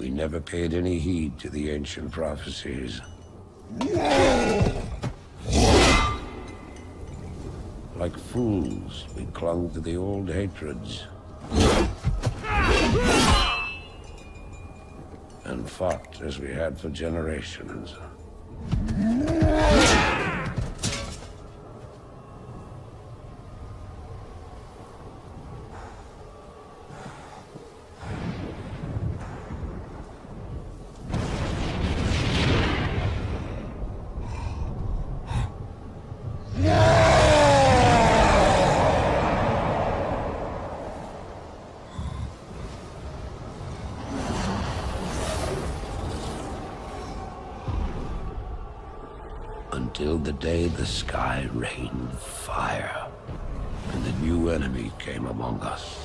We never paid any heed to the ancient prophecies. Like fools, we clung to the old hatreds. And fought as we had for generations. Until the day the sky rained fire, and the new enemy came among us.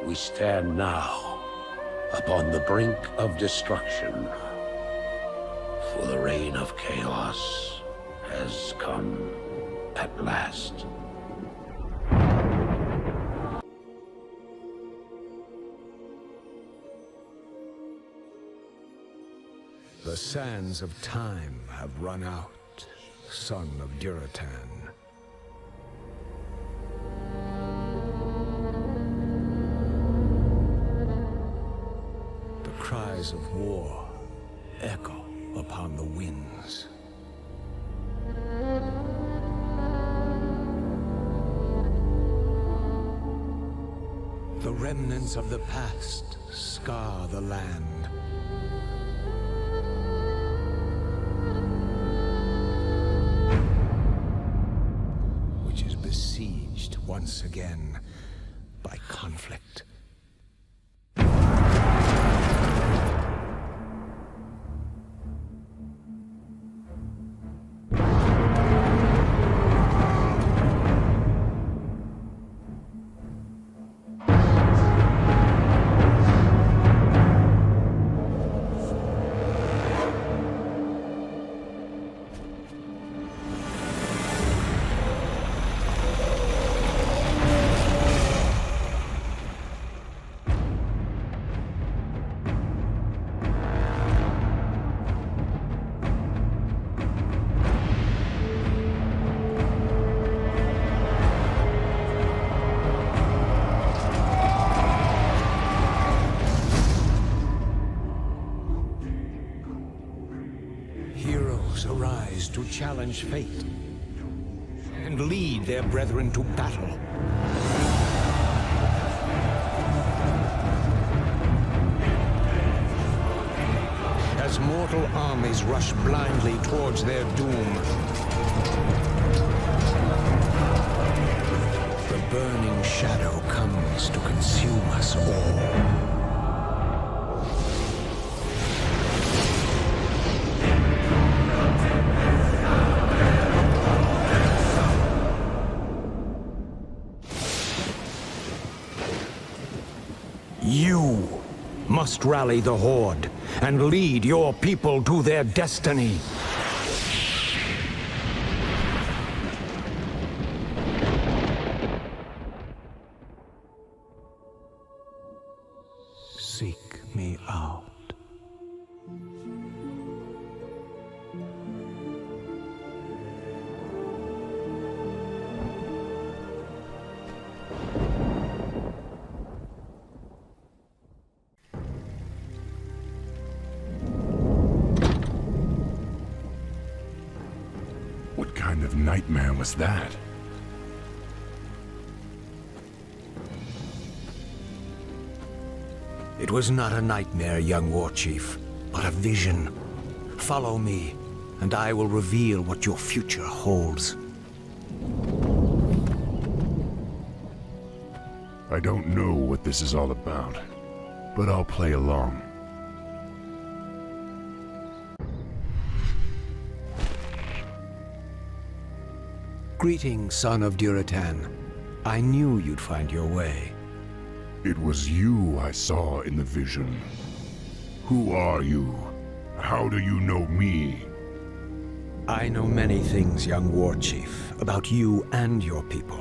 We stand now upon the brink of destruction, for the reign of chaos has come at last. The sands of time have run out, son of Duratan. Cries of war echo upon the winds. The remnants of the past scar the land. Which is besieged once again by conflict. Arise to challenge fate and lead their brethren to battle. As mortal armies rush blindly towards their doom, the burning shadow comes to consume us all. You must rally the Horde and lead your people to their destiny. Seek me out. What kind of nightmare was that? It was not a nightmare, young war chief, but a vision. Follow me, and I will reveal what your future holds. I don't know what this is all about, but I'll play along. Greetings, son of Duratan. I knew you'd find your way. It was you I saw in the vision. Who are you? How do you know me? I know many things, young war chief, about you and your people.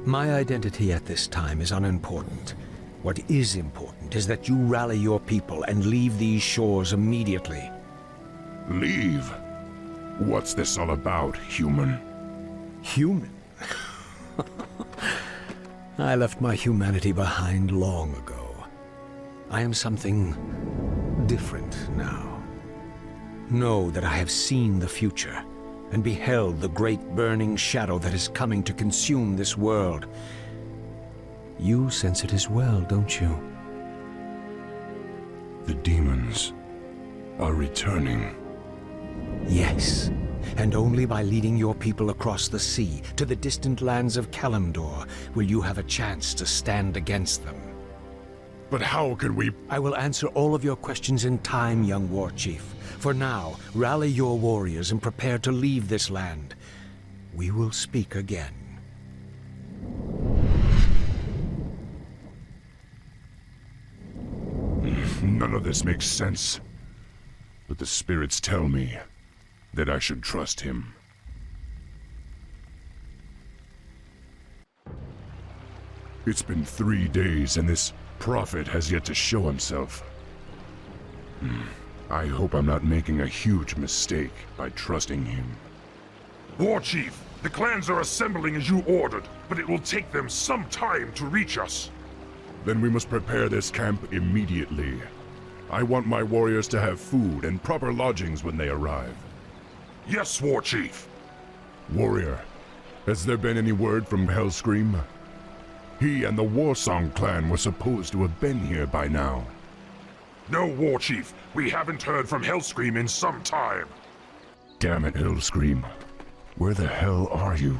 My identity at this time is unimportant. What is important is that you rally your people and leave these shores immediately. Leave? What's this all about, human? Human? I left my humanity behind long ago. I am something different now. Know that I have seen the future and beheld the great burning shadow that is coming to consume this world. You sense it as well, don't you? The demons are returning. Yes, and only by leading your people across the sea to the distant lands of Kalimdor will you have a chance to stand against them. But how can we... I will answer all of your questions in time, young war chief. For now, rally your warriors and prepare to leave this land. We will speak again. None of this makes sense. But the spirits tell me that I should trust him. It's been 3 days and this prophet has yet to show himself. I hope I'm not making a huge mistake by trusting him. War Chief, the clans are assembling as you ordered, but it will take them some time to reach us. Then we must prepare this camp immediately. I want my warriors to have food and proper lodgings when they arrive. Yes, War Chief. Warrior, has there been any word from Hellscream? He and the Warsong clan were supposed to have been here by now. No, War Chief. We haven't heard from Hellscream in some time. Damn it, Hellscream. Where the hell are you?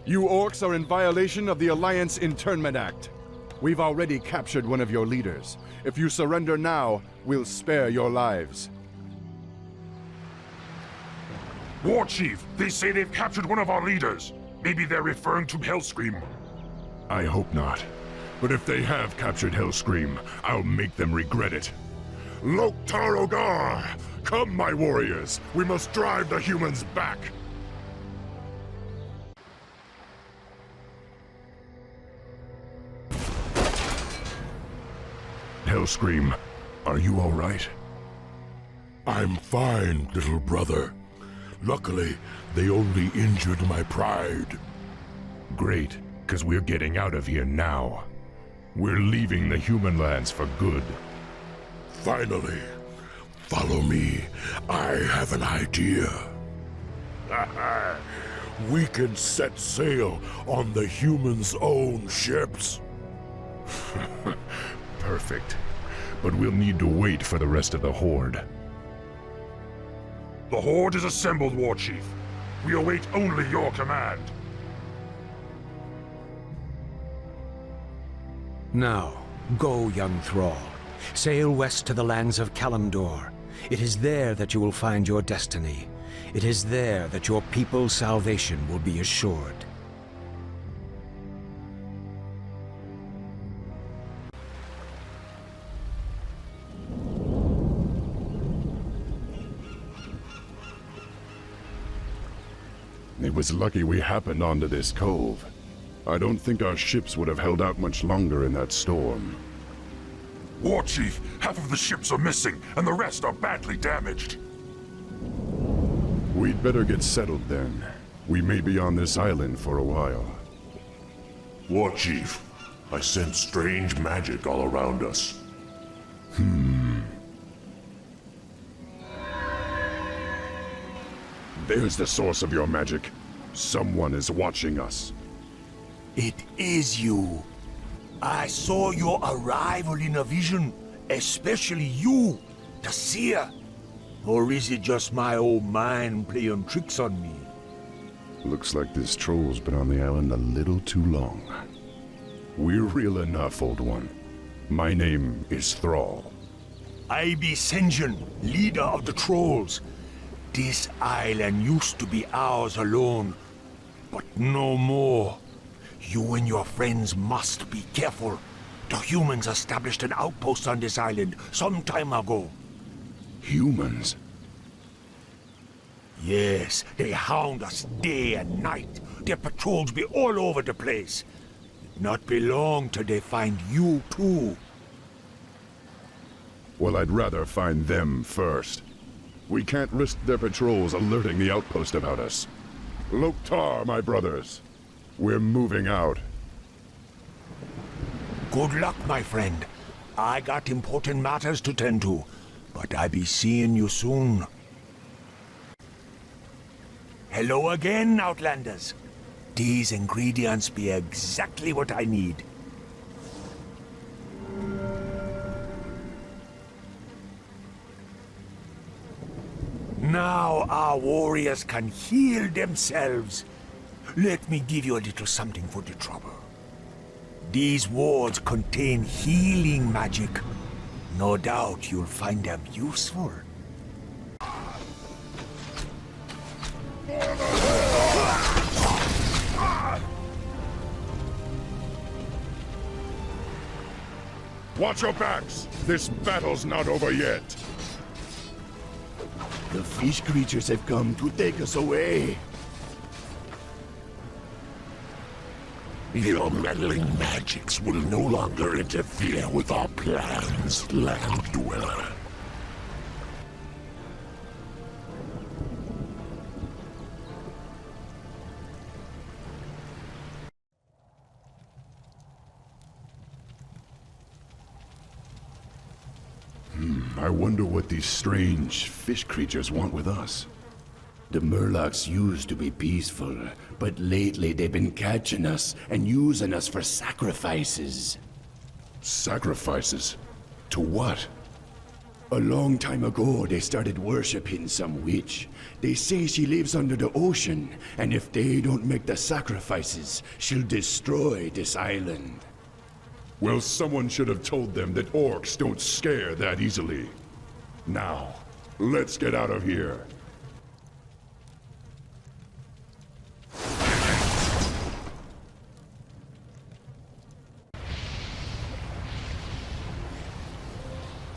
You orcs are in violation of the Alliance Internment Act. We've already captured one of your leaders. If you surrender now, we'll spare your lives. War Chief, they say they've captured one of our leaders. Maybe they're referring to Hellscream. I hope not. But if they have captured Hellscream, I'll make them regret it. Loktar Ogar! Come, my warriors! We must drive the humans back! Hellscream, are you all right? I'm fine, little brother. Luckily, they only injured my pride. Great, because we're getting out of here now. We're leaving the human lands for good. Finally. Follow me. I have an idea. We can set sail on the humans' own ships. Perfect. But we'll need to wait for the rest of the Horde. The Horde is assembled, War Chief. We await only your command. Now, go, young thrall. Sail west to the lands of Kalimdor. It is there that you will find your destiny. It is there that your people's salvation will be assured. It was lucky we happened onto this cove. I don't think our ships would have held out much longer in that storm. War Chief, half of the ships are missing, and the rest are badly damaged. We'd better get settled then. We may be on this island for a while. War Chief, I sense strange magic all around us. There's the source of your magic. Someone is watching us. It is you. I saw your arrival in a vision, especially you, the seer. Or is it just my old mind playing tricks on me? Looks like this troll's been on the island a little too long. We're real enough, old one. My name is Thrall. I be Sinjin, leader of the trolls. This island used to be ours alone, but no more. You and your friends must be careful. The humans established an outpost on this island some time ago. Humans? Yes, they hound us day and night. Their patrols be all over the place. Not be long till they find you too. Well, I'd rather find them first. We can't risk their patrols alerting the outpost about us. Loktar, my brothers. We're moving out. Good luck, my friend. I got important matters to tend to, but I be seeing you soon. Hello again, Outlanders. These ingredients be exactly what I need. Now our warriors can heal themselves. Let me give you a little something for the trouble. These wards contain healing magic. No doubt you'll find them useful. Watch your backs! This battle's not over yet! The fish creatures have come to take us away. Your meddling magics will no longer interfere with our plans, Land Dweller. I wonder what these strange fish creatures want with us. The Murlocs used to be peaceful, but lately they've been catching us and using us for sacrifices. Sacrifices? To what? A long time ago, they started worshipping some witch. They say she lives under the ocean, and if they don't make the sacrifices, she'll destroy this island. Well, someone should have told them that orcs don't scare that easily. Now, let's get out of here.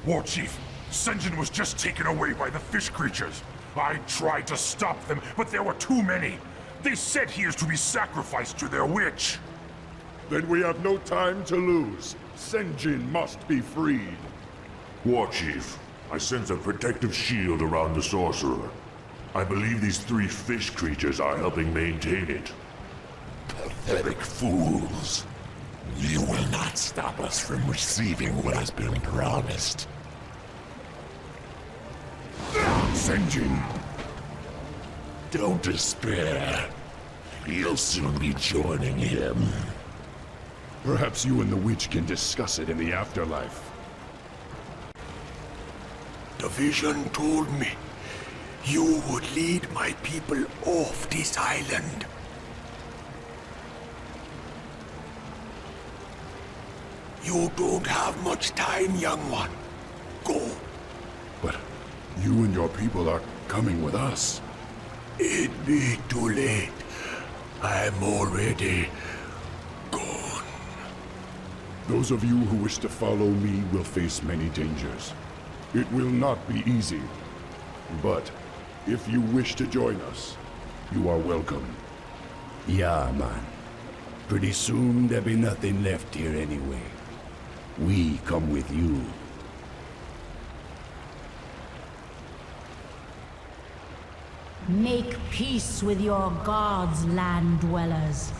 Warchief, Sinjin was just taken away by the fish creatures. I tried to stop them, but there were too many. They said he is to be sacrificed to their witch. Then we have no time to lose. Sinjin must be freed. Warchief, I sense a protective shield around the sorcerer. I believe these 3 fish creatures are helping maintain it. Pathetic fools. You will not stop us from receiving what has been promised. Sinjin! Don't despair. You'll soon be joining him. Perhaps you and the witch can discuss it in the afterlife. The vision told me you would lead my people off this island. You don't have much time, young one. Go. But you and your people are coming with us. It be too late. I'm already gone. Those of you who wish to follow me will face many dangers. It will not be easy. But if you wish to join us, you are welcome. Yeah, man. Pretty soon there'll be nothing left here anyway. We come with you. Make peace with your gods, land dwellers.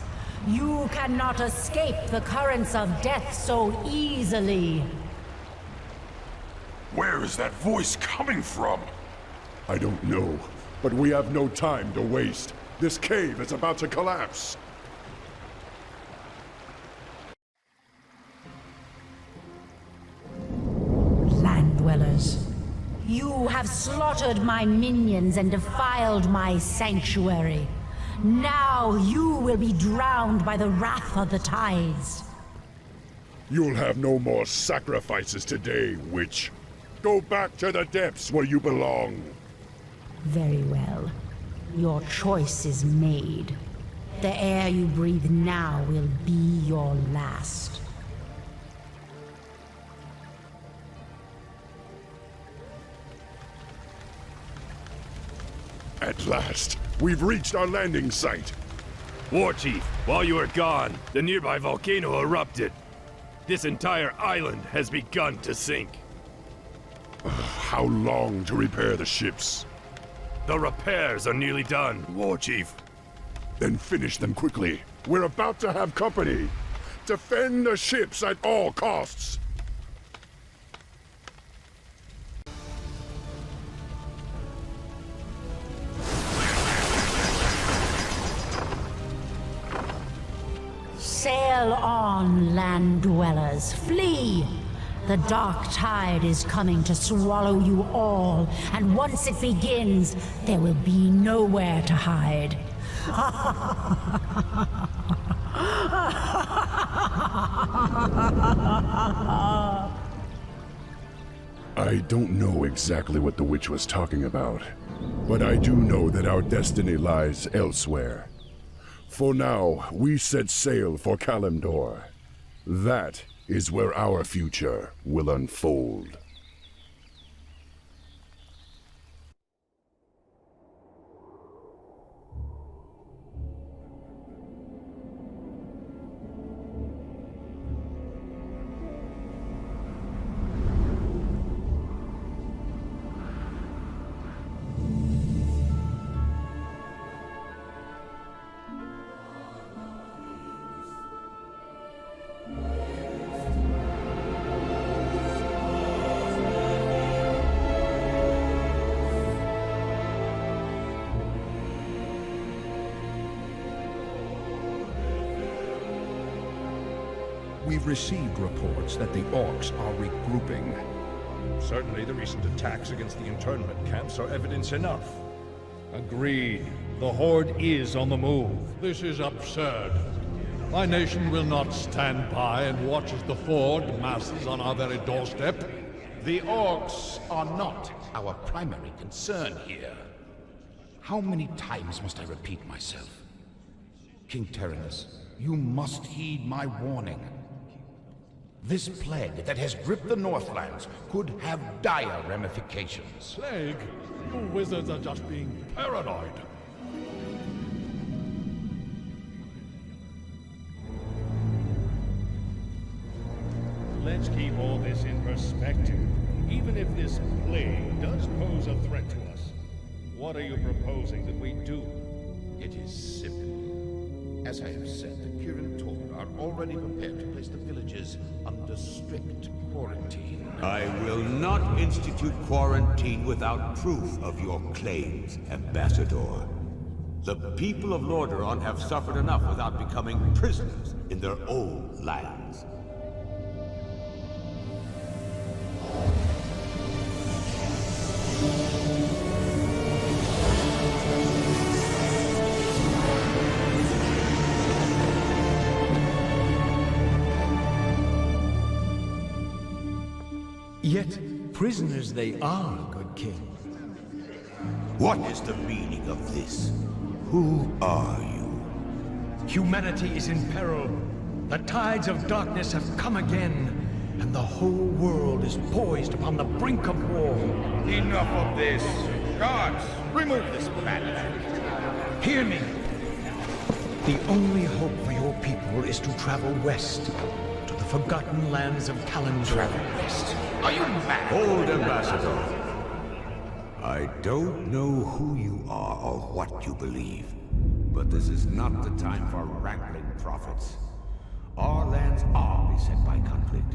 You cannot escape the currents of death so easily. Where is that voice coming from? I don't know, but we have no time to waste. This cave is about to collapse. Land dwellers, you have slaughtered my minions and defiled my sanctuary. Now you will be drowned by the wrath of the tides. You'll have no more sacrifices today, witch. Go back to the depths where you belong. Very well. Your choice is made. The air you breathe now will be your last. At last, we've reached our landing site. Warchief, while you were gone, the nearby volcano erupted. This entire island has begun to sink. How long to repair the ships? The repairs are nearly done, Warchief. Then finish them quickly. We're about to have company. Defend the ships at all costs. Sail on, land dwellers. Flee! The dark tide is coming to swallow you all, and once it begins, there will be nowhere to hide. I don't know exactly what the witch was talking about, but I do know that our destiny lies elsewhere. For now, we set sail for Kalimdor. That is where our future will unfold. We've received reports that the orcs are regrouping. Certainly the recent attacks against the internment camps are evidence enough. Agreed. The Horde is on the move. This is absurd. My nation will not stand by and watch as the Horde masses on our very doorstep. The orcs are not our primary concern here. How many times must I repeat myself? King Tyrannus, you must heed my warning. This plague that has gripped the Northlands could have dire ramifications. Plague? You wizards are just being paranoid. Let's keep all this in perspective. Even if this plague does pose a threat to us, what are you proposing that we do? It is simple. As I have said, the Kirin Tor are already prepared to place the villages under strict quarantine. I will not institute quarantine without proof of your claims, Ambassador. The people of Lordaeron have suffered enough without becoming prisoners in their own lands. Yet prisoners they are, good king. What is the meaning of this? Who are you? Humanity is in peril. The tides of darkness have come again, and the whole world is poised upon the brink of war. Enough of this. Guards, remove this bandit. Hear me. The only hope for your people is to travel west, to the forgotten lands of Kalimdor. Travel west? Are you mad? Hold, Ambassador. I don't know who you are or what you believe, but this is not the time for wrangling prophets. Our lands are beset by conflict,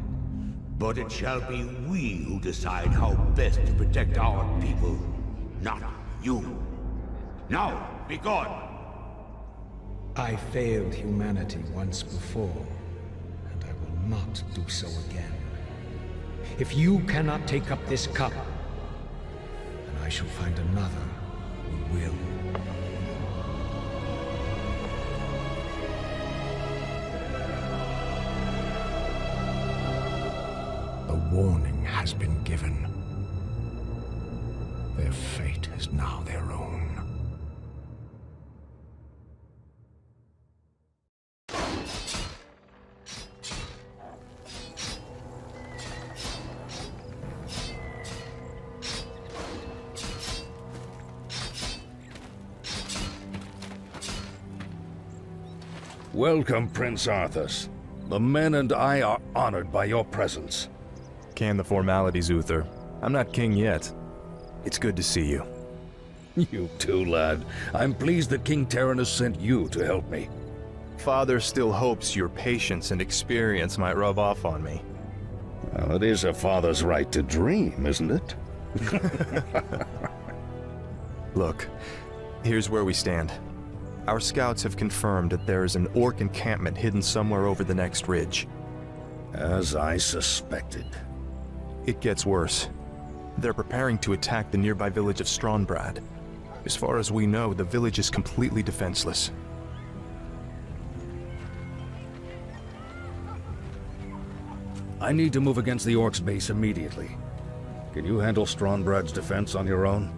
but it shall be we who decide how best to protect our people, not you. Now, be gone! I failed humanity once before, and I will not do so again. If you cannot take up this cup, then I shall find another who will. warning has been given. Their fate is now their own. Welcome, Prince Arthas. The men and I are honored by your presence. Can the formalities, Uther. I'm not king yet. It's good to see you. You too, lad. I'm pleased that King Terenas sent you to help me. Father still hopes your patience and experience might rub off on me. Well, it is a father's right to dream, isn't it? Look, here's where we stand. Our scouts have confirmed that there is an orc encampment hidden somewhere over the next ridge. As I suspected. It gets worse. They're preparing to attack the nearby village of Strombrad. As far as we know, the village is completely defenseless. I need to move against the orcs' base immediately. Can you handle Strombrad's defense on your own?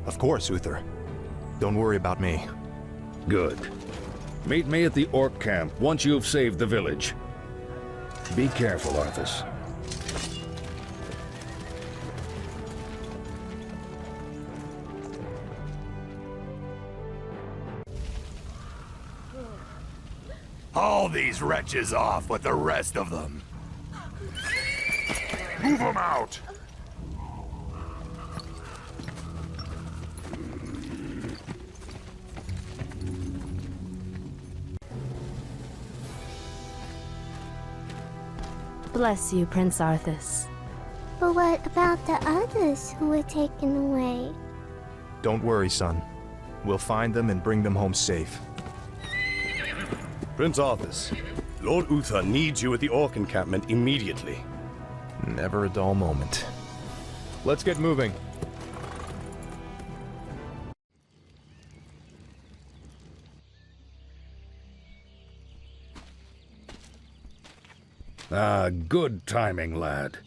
Of course, Uther. Don't worry about me. Good. Meet me at the orc camp once you've saved the village. Be careful, Arthas. Haul these wretches off with the rest of them. Move them out! Bless you, Prince Arthas. But what about the others who were taken away? Don't worry, son. We'll find them and bring them home safe. Prince Arthas, Lord Uther needs you at the orc encampment immediately. Never a dull moment. Let's get moving. Good timing, lad.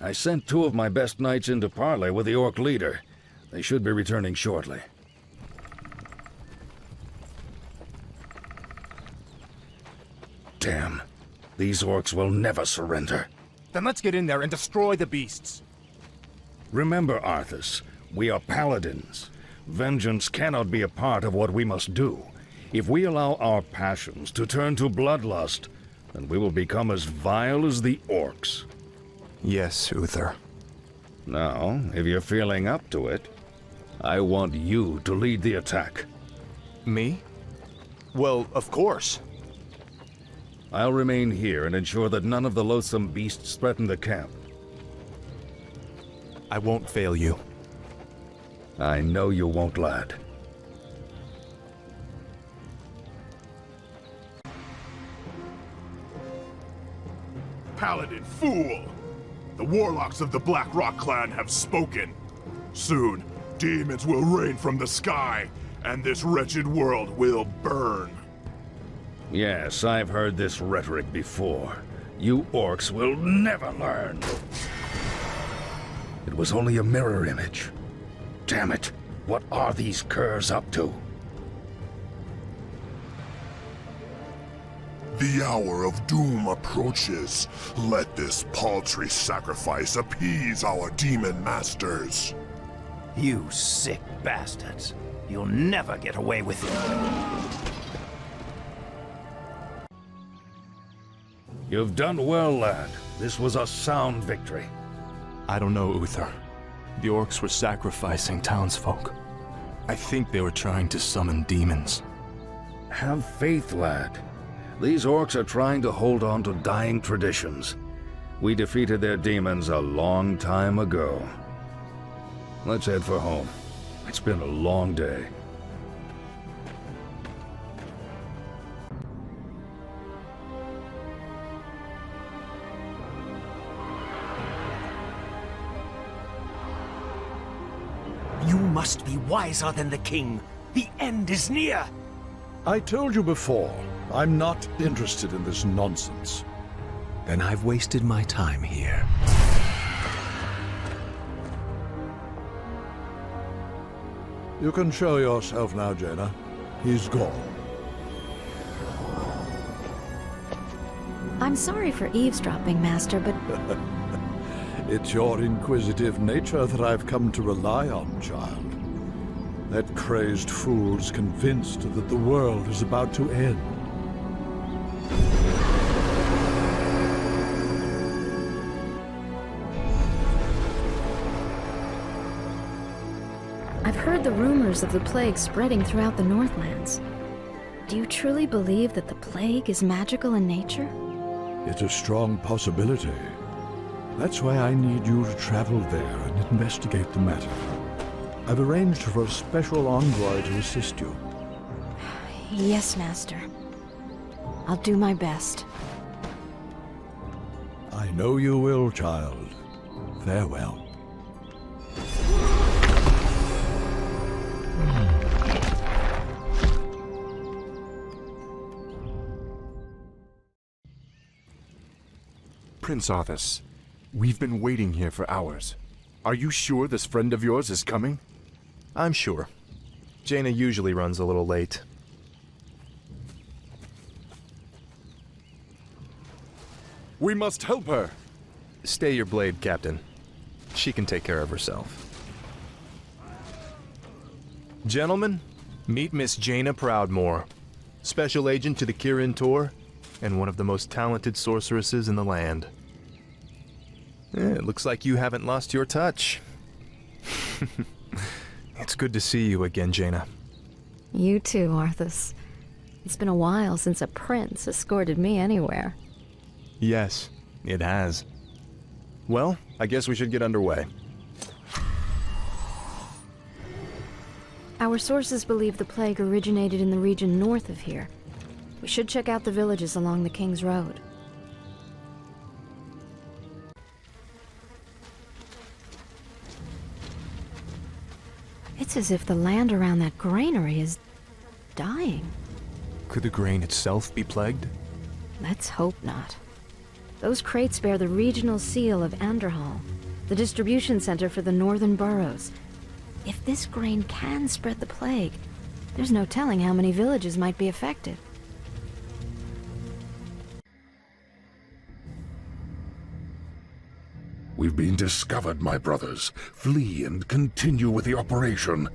I sent 2 of my best knights into parley with the orc leader. They should be returning shortly. Damn. These orcs will never surrender. Then let's get in there and destroy the beasts. Remember, Arthas, we are paladins. Vengeance cannot be a part of what we must do. If we allow our passions to turn to bloodlust, then we will become as vile as the orcs. Yes, Uther. Now, if you're feeling up to it, I want you to lead the attack. Me? Well, of course. I'll remain here and ensure that none of the loathsome beasts threaten the camp. I won't fail you. I know you won't, lad. Paladin fool! The warlocks of the Black Rock clan have spoken. Soon, demons will rain from the sky, and this wretched world will burn. Yes, I've heard this rhetoric before. You orcs will never learn. It was only a mirror image. Damn it, what are these curs up to? The hour of doom approaches. Let this paltry sacrifice appease our demon masters. You sick bastards. You'll never get away with it. You've done well, lad. This was a sound victory. I don't know, Uther. The orcs were sacrificing townsfolk. I think they were trying to summon demons. Have faith, lad. These orcs are trying to hold on to dying traditions. We defeated their demons a long time ago. Let's head for home. It's been a long day. You must be wiser than the king. The end is near. I told you before, I'm not interested in this nonsense. Then I've wasted my time here. You can show yourself now, Jaina. He's gone. I'm sorry for eavesdropping, Master, but... It's your inquisitive nature that I've come to rely on, child. That crazed fool's convinced that the world is about to end. I've heard the rumors of the plague spreading throughout the Northlands. Do you truly believe that the plague is magical in nature? It's a strong possibility. That's why I need you to travel there and investigate the matter. I've arranged for a special envoy to assist you. Yes, Master. I'll do my best. I know you will, child. Farewell. Prince Arthas, we've been waiting here for hours. Are you sure this friend of yours is coming? I'm sure. Jaina usually runs a little late. We must help her! Stay your blade, Captain. She can take care of herself. Gentlemen, meet Miss Jaina Proudmoore, Special Agent to the Kirin Tor, and one of the most talented sorceresses in the land. It looks like you haven't lost your touch. It's good to see you again, Jaina. You too, Arthas. It's been a while since a prince escorted me anywhere. Yes, it has. Well, I guess we should get underway. Our sources believe the plague originated in the region north of here. We should check out the villages along the King's Road. It's as if the land around that granary is dying. Could the grain itself be plagued? Let's hope not. Those crates bear the regional seal of Anderhall, the distribution center for the northern boroughs. If this grain can spread the plague, there's no telling how many villages might be affected. We've been discovered, my brothers. Flee and continue with the operation.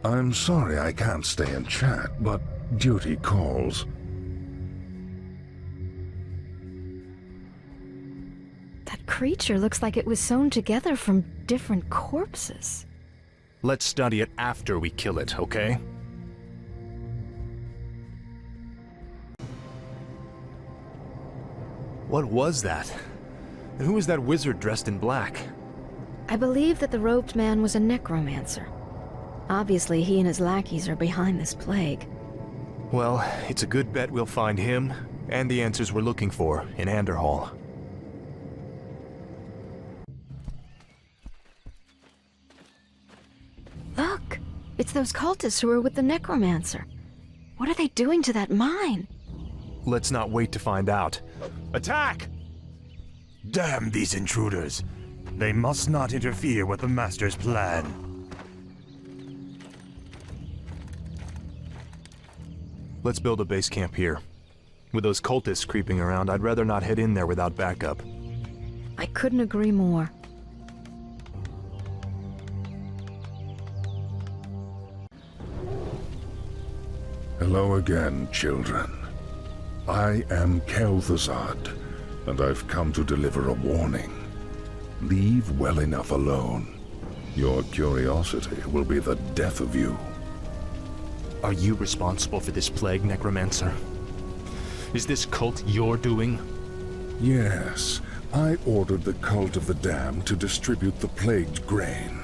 I'm sorry I can't stay and chat, but duty calls. That creature looks like it was sewn together from different corpses. Let's study it after we kill it, okay? What was that? And who was that wizard dressed in black? I believe that the robed man was a necromancer. Obviously, he and his lackeys are behind this plague. Well, it's a good bet we'll find him, and the answers we're looking for in Anderhall. Look! It's those cultists who are with the necromancer. What are they doing to that mine? Let's not wait to find out. Attack! Damn these intruders! They must not interfere with the Master's plan. Let's build a base camp here. With those cultists creeping around, I'd rather not head in there without backup. I couldn't agree more. Hello again, children. I am Kel'Thuzad, and I've come to deliver a warning. Leave well enough alone. Your curiosity will be the death of you. Are you responsible for this plague, Necromancer? Is this cult your doing? Yes, I ordered the Cult of the Damned to distribute the plagued grain.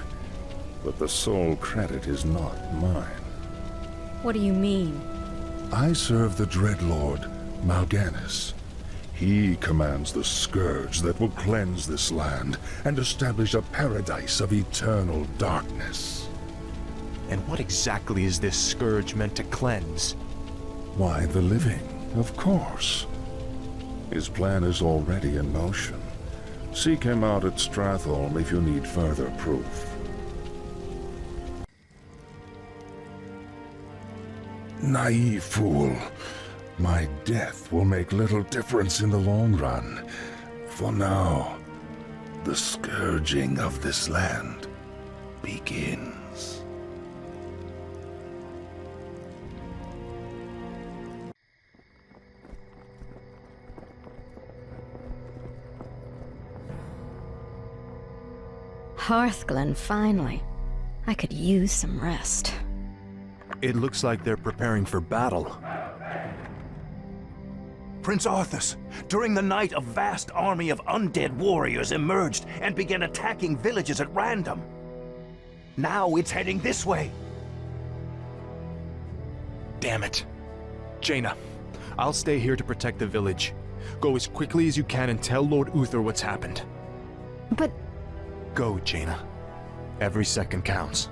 But the sole credit is not mine. What do you mean? I serve the Dreadlord, Mal'Ganis. He commands the Scourge that will cleanse this land and establish a paradise of eternal darkness. And what exactly is this Scourge meant to cleanse? Why, the living, of course. His plan is already in motion. Seek him out at Stratholme if you need further proof. Naive fool. My death will make little difference in the long run. For now, the scourging of this land begins. Hearthglen, finally. I could use some rest. It looks like they're preparing for battle. Prince Arthas, during the night a vast army of undead warriors emerged and began attacking villages at random. Now it's heading this way. Damn it. Jaina, I'll stay here to protect the village. Go as quickly as you can and tell Lord Uther what's happened. But... Go, Jaina. Every second counts.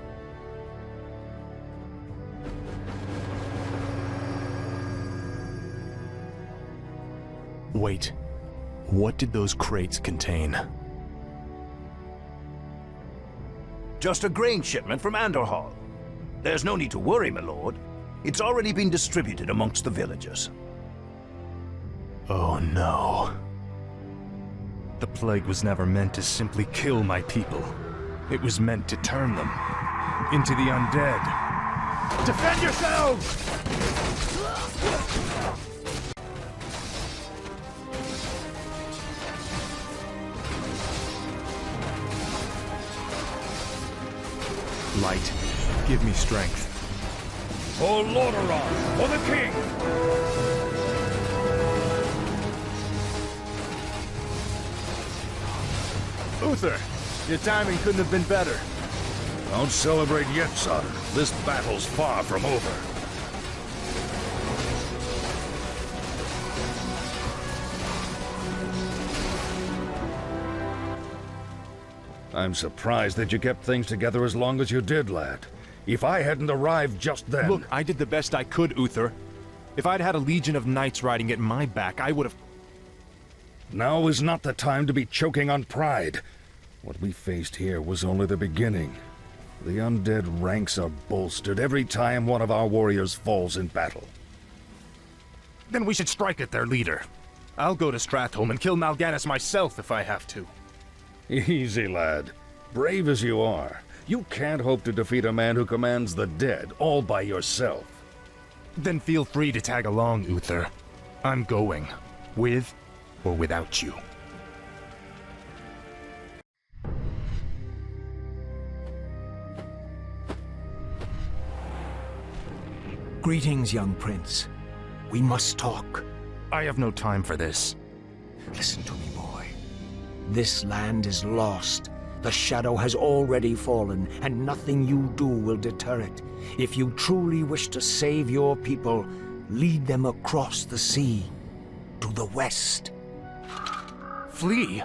Wait. What did those crates contain? Just a grain shipment from Andorhal. There's no need to worry, my lord. It's already been distributed amongst the villagers. Oh no. The plague was never meant to simply kill my people. It was meant to turn them into the undead. Defend yourselves! Light, give me strength. For Lordaeron, for the king! Uther, your timing couldn't have been better. Don't celebrate yet, son. This battle's far from over. I'm surprised that you kept things together as long as you did, lad. If I hadn't arrived just then... Look, I did the best I could, Uther. If I'd had a legion of knights riding at my back, I would have... Now is not the time to be choking on pride. What we faced here was only the beginning. The undead ranks are bolstered every time one of our warriors falls in battle. Then we should strike at their leader. I'll go to Stratholme and kill Mal'Ganis myself if I have to. Easy, lad. Brave as you are, you can't hope to defeat a man who commands the dead all by yourself. Then feel free to tag along, Uther. I'm going. With or without you. Greetings, young prince. We must talk. I have no time for this. Listen to me, boy. This land is lost. The shadow has already fallen, and nothing you do will deter it. If you truly wish to save your people, lead them across the sea, to the west. Flee?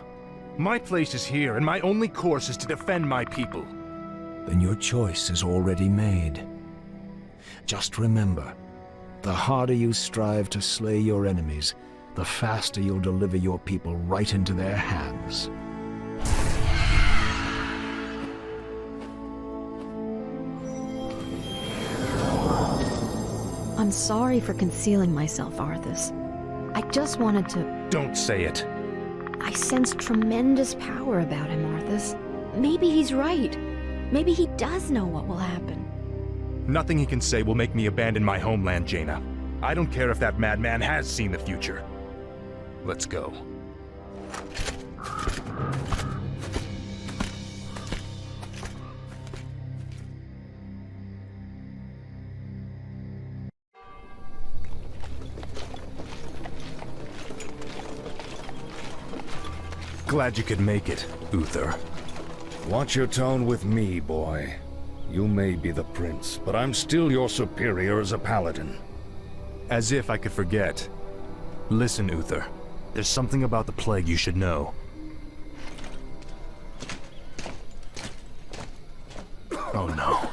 My place is here, and my only course is to defend my people. Then your choice is already made. Just remember, the harder you strive to slay your enemies, the faster you'll deliver your people right into their hands. I'm sorry for concealing myself, Arthas. I just wanted to... Don't say it. I sense tremendous power about him, Arthas. Maybe he's right. Maybe he does know what will happen. Nothing he can say will make me abandon my homeland, Jaina. I don't care if that madman has seen the future. Let's go. Glad you could make it, Uther. Watch your tone with me, boy. You may be the prince, but I'm still your superior as a paladin. As if I could forget. Listen, Uther. There's something about the plague you should know. Oh no.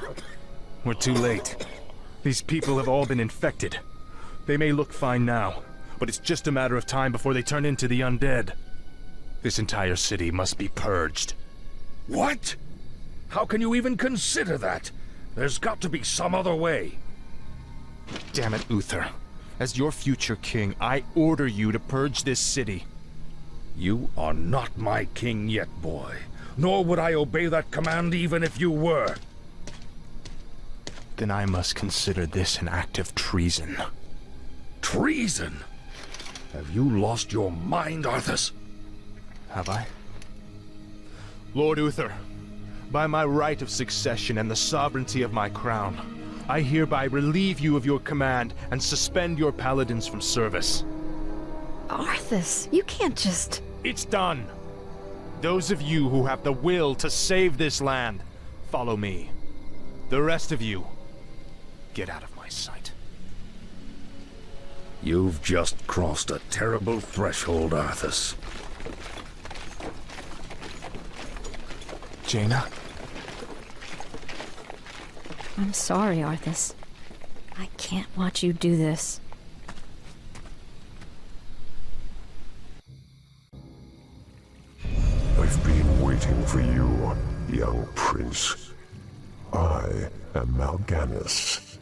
We're too late. These people have all been infected. They may look fine now, but it's just a matter of time before they turn into the undead. This entire city must be purged. What? How can you even consider that? There's got to be some other way. Damn it, Uther. As your future king, I order you to purge this city. You are not my king yet, boy. Nor would I obey that command even if you were. Then I must consider this an act of treason. Treason? Have you lost your mind, Arthas? Have I? Lord Uther, by my right of succession and the sovereignty of my crown, I hereby relieve you of your command and suspend your paladins from service. Arthas, you can't just... It's done. Those of you who have the will to save this land, follow me. The rest of you, get out of my sight. You've just crossed a terrible threshold, Arthas. Jaina? I'm sorry, Arthas. I can't watch you do this. I've been waiting for you, young prince. I am Mal'Ganis.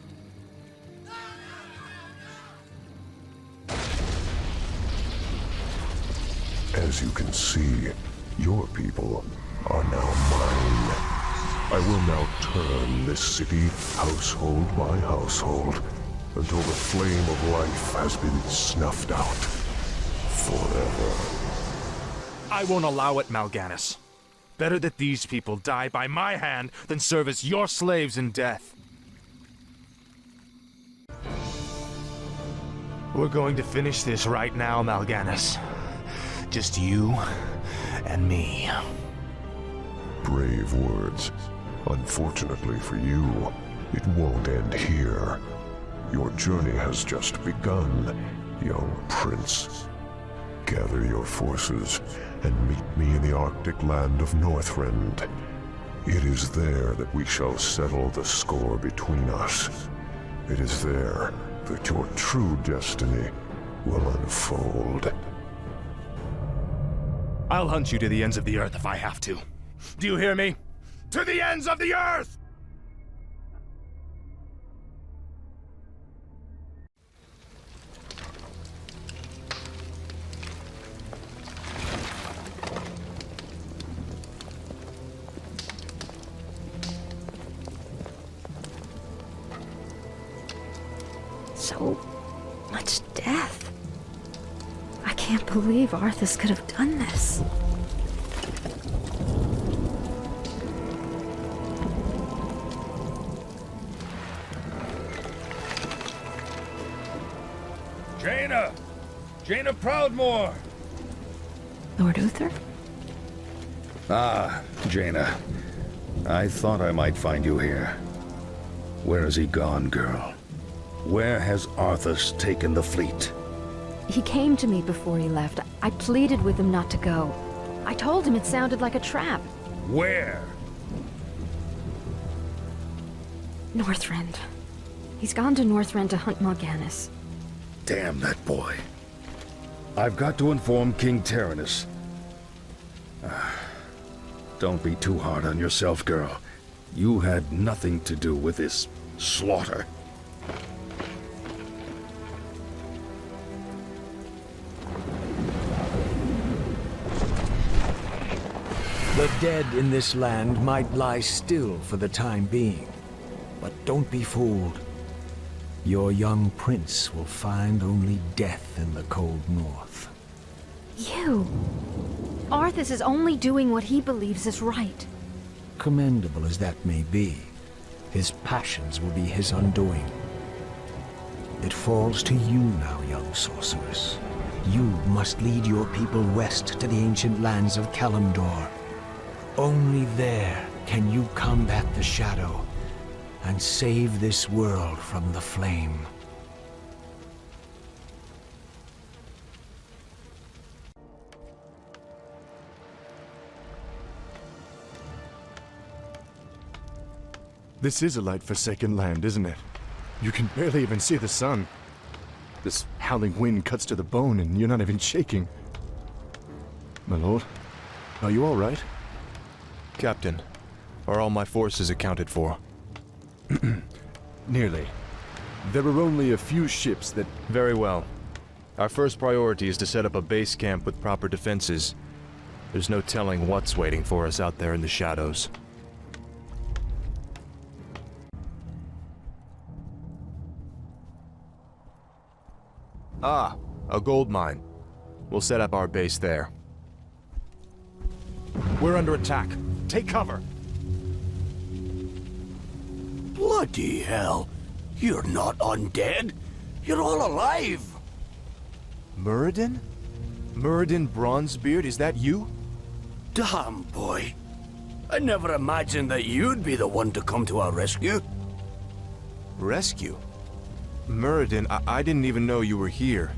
As you can see, your people are now mine. I will now turn this city household by household until the flame of life has been snuffed out forever. I won't allow it, Mal'Ganis. Better that these people die by my hand than serve as your slaves in death. We're going to finish this right now, Mal'Ganis. Just you and me. Brave words. Unfortunately for you, it won't end here. Your journey has just begun, young prince. Gather your forces and meet me in the Arctic land of Northrend. It is there that we shall settle the score between us. It is there that your true destiny will unfold. I'll hunt you to the ends of the earth if I have to. Do you hear me? To the ends of the earth! So much death. I can't believe Arthas could have done this. Jaina! Jaina Proudmoore! Lord Uther? Ah, Jaina. I thought I might find you here. Where has he gone, girl? Where has Arthas taken the fleet? He came to me before he left. I pleaded with him not to go. I told him it sounded like a trap. Where? Northrend. He's gone to Northrend to hunt Mal'Ganis. Damn that boy. I've got to inform King Tyrannus. Don't be too hard on yourself, girl. You had nothing to do with this slaughter. The dead in this land might lie still for the time being, but don't be fooled. Your young prince will find only death in the cold north. You! Arthas is only doing what he believes is right. Commendable as that may be, his passions will be his undoing. It falls to you now, young sorceress. You must lead your people west to the ancient lands of Kalimdor. Only there can you combat the shadow and save this world from the flame. This is a light-forsaken land, isn't it? You can barely even see the sun. This howling wind cuts to the bone and you're not even shaking. My lord, are you all right? Captain, are all my forces accounted for? Nearly. There are only a few ships that... Very well. Our first priority is to set up a base camp with proper defenses. There's no telling what's waiting for us out there in the shadows. Ah, a gold mine. We'll set up our base there. We're under attack. Take cover. Bloody hell. You're not undead. You're all alive. Muradin? Muradin Bronzebeard, is that you? Damn, boy. I never imagined that you'd be the one to come to our rescue. Rescue? Muradin, I didn't even know you were here.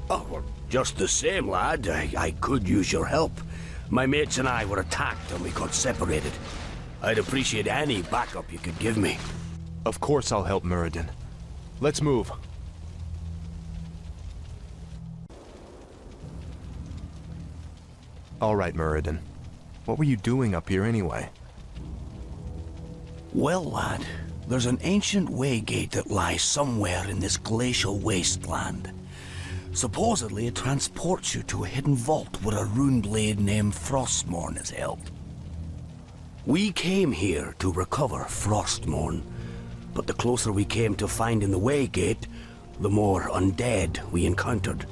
Oh, well, just the same, lad. I could use your help. My mates and I were attacked and we got separated. I'd appreciate any backup you could give me. Of course I'll help, Muradin. Let's move. All right, Muradin. What were you doing up here anyway? Well, lad, there's an ancient waygate that lies somewhere in this glacial wasteland. Supposedly it transports you to a hidden vault where a rune blade named Frostmourne is held. We came here to recover Frostmourne, but the closer we came to finding the waygate, the more undead we encountered.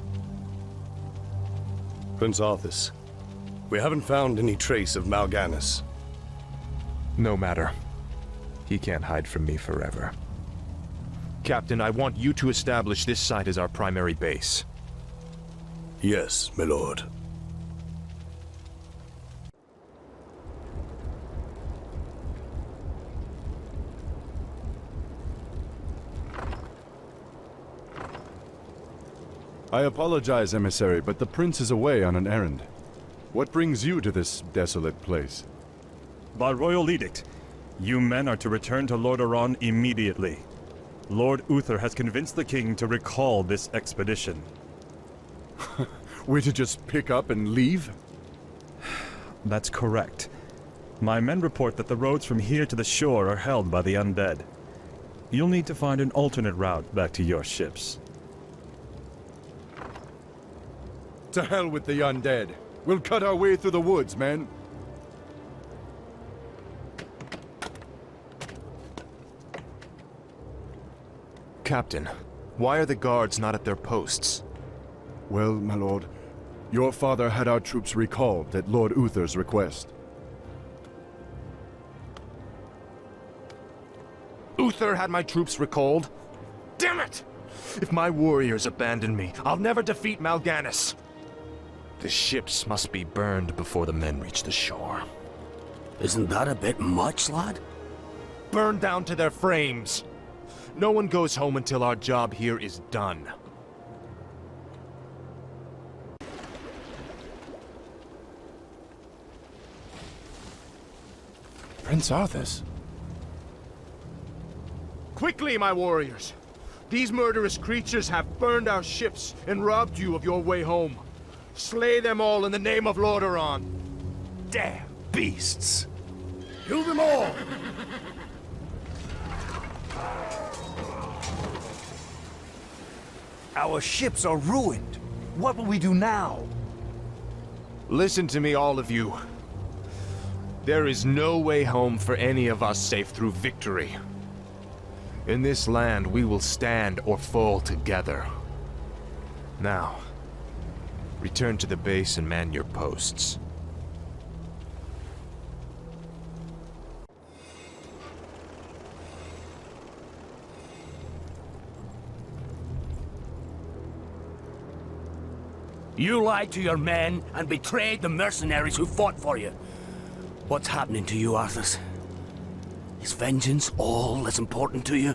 Prince Arthas, we haven't found any trace of Mal'Ganis. No matter. He can't hide from me forever. Captain, I want you to establish this site as our primary base. Yes, my lord. I apologize, emissary, but the prince is away on an errand. What brings you to this desolate place? By royal edict, you men are to return to Lordaeron immediately. Lord Uther has convinced the king to recall this expedition. We're to just pick up and leave? That's correct. My men report that the roads from here to the shore are held by the undead. You'll need to find an alternate route back to your ships. To hell with the undead. We'll cut our way through the woods, men. Captain, why are the guards not at their posts? Well, my lord, your father had our troops recalled at Lord Uther's request. Uther had my troops recalled? Damn it! If my warriors abandon me, I'll never defeat Mal'Ganis. The ships must be burned before the men reach the shore. Isn't that a bit much, lad? Burned down to their frames. No one goes home until our job here is done. Prince Arthas? Quickly, my warriors! These murderous creatures have burned our ships and robbed you of your way home. Slay them all in the name of Lordaeron. Damn beasts! Kill them all! Our ships are ruined. What will we do now? Listen to me, all of you. There is no way home for any of us save through victory. In this land, we will stand or fall together. Now, return to the base and man your posts. You lied to your men and betrayed the mercenaries who fought for you. What's happening to you, Arthas? Is vengeance all as important to you?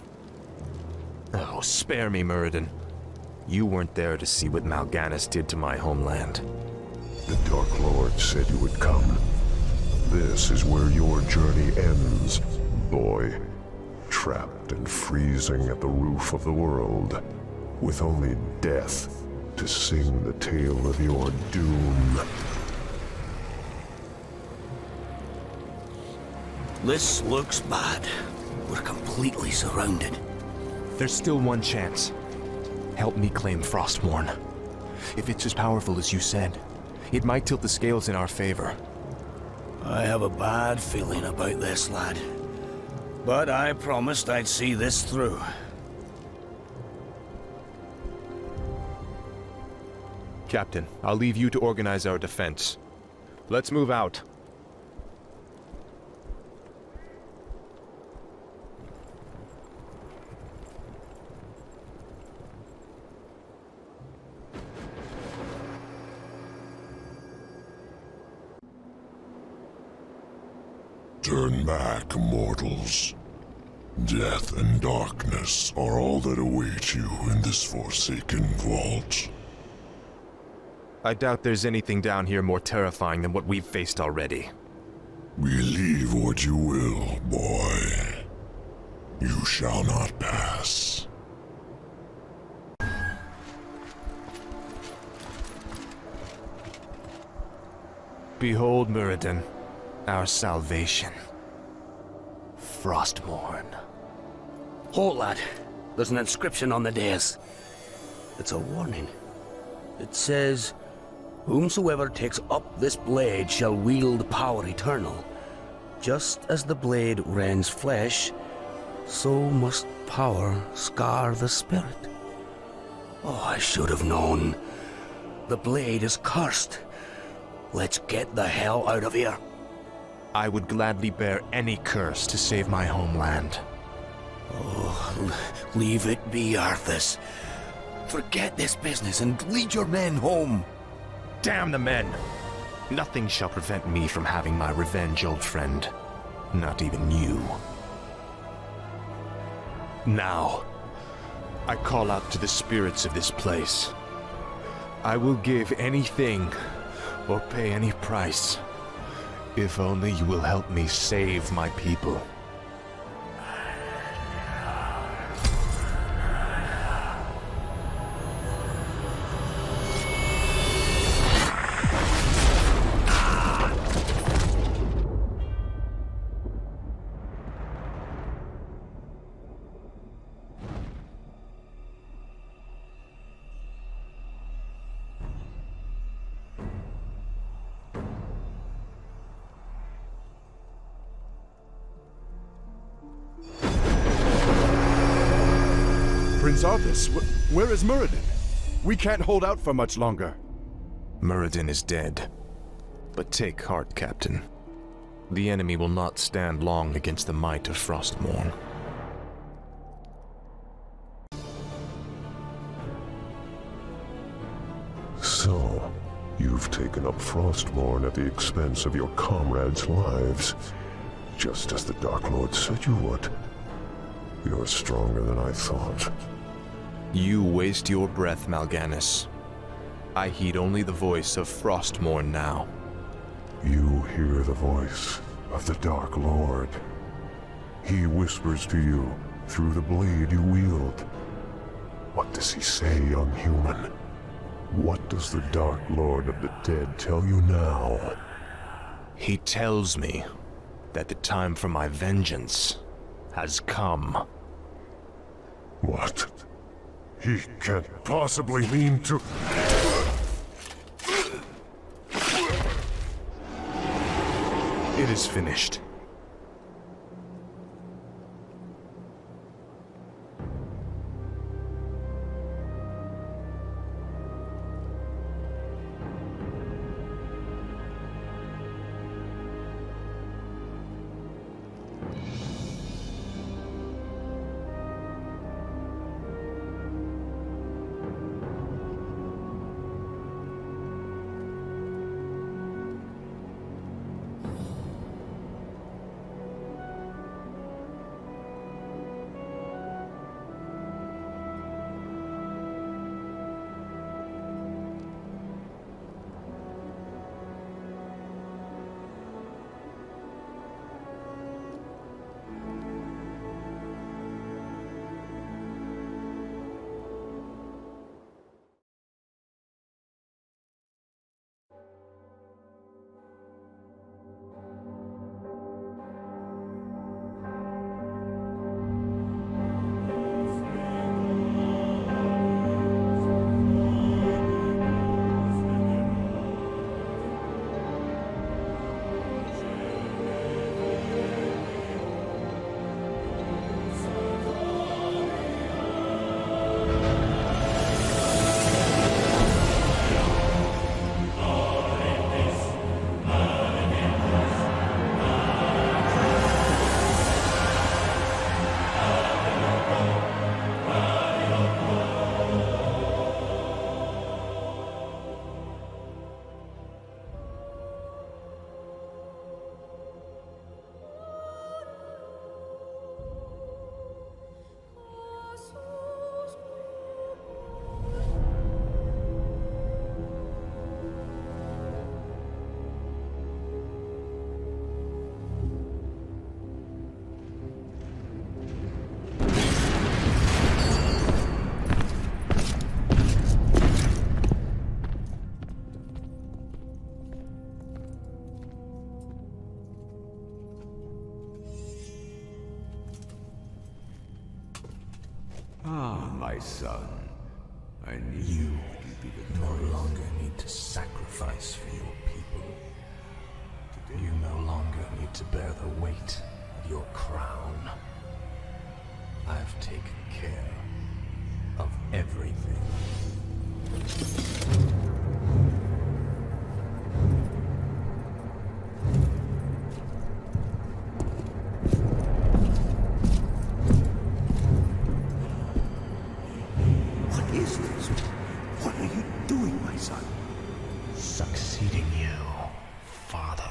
Oh, spare me, Muradin. You weren't there to see what Mal'Ganis did to my homeland. The Dark Lord said you would come. This is where your journey ends, boy. Trapped and freezing at the roof of the world, with only death to sing the tale of your doom. This looks bad. We're completely surrounded. There's still one chance. Help me claim Frostmourne. If it's as powerful as you said, it might tilt the scales in our favor. I have a bad feeling about this, lad. But I promised I'd see this through. Captain, I'll leave you to organize our defense. Let's move out. Turn back, mortals. Death and darkness are all that await you in this forsaken vault. I doubt there's anything down here more terrifying than what we've faced already. Believe what you will, boy. You shall not pass. Behold, Muradin, our salvation. Frostmourne. Halt, lad. There's an inscription on the dais. It's a warning. It says, "Whomsoever takes up this blade shall wield power eternal. Just as the blade rends flesh, so must power scar the spirit." Oh, I should have known. The blade is cursed. Let's get the hell out of here. I would gladly bear any curse to save my homeland. Oh, leave it be, Arthas. Forget this business and lead your men home. Damn the men! Nothing shall prevent me from having my revenge, old friend. Not even you. Now, I call out to the spirits of this place. I will give anything or pay any price, if only you will help me save my people. Prince Arthas, where is Muradin? We can't hold out for much longer. Muradin is dead. But take heart, Captain. The enemy will not stand long against the might of Frostmourne. So, you've taken up Frostmourne at the expense of your comrades' lives, just as the Dark Lord said you would. You're stronger than I thought. You waste your breath, Mal'Ganis. I heed only the voice of Frostmourne now. You hear the voice of the Dark Lord. He whispers to you through the blade you wield. What does he say, young human? What does the Dark Lord of the Dead tell you now? He tells me that the time for my vengeance has come. What? He can't possibly mean to... It is finished. my son. I need you to be the no longer need to sacrifice for your people. You no longer need to bear the weight of your crown. I've taken care of everything. What is this? What are you doing, my son? Succeeding you, father.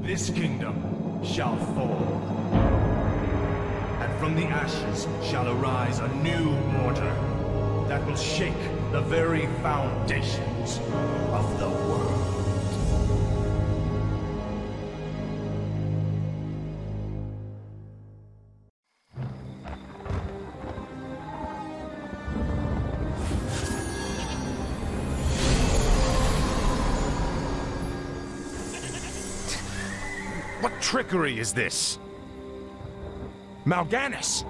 This kingdom shall fall, and from the ashes shall arise a new order that will shake the very foundations of the world. What trickery is this? Mal'Ganis!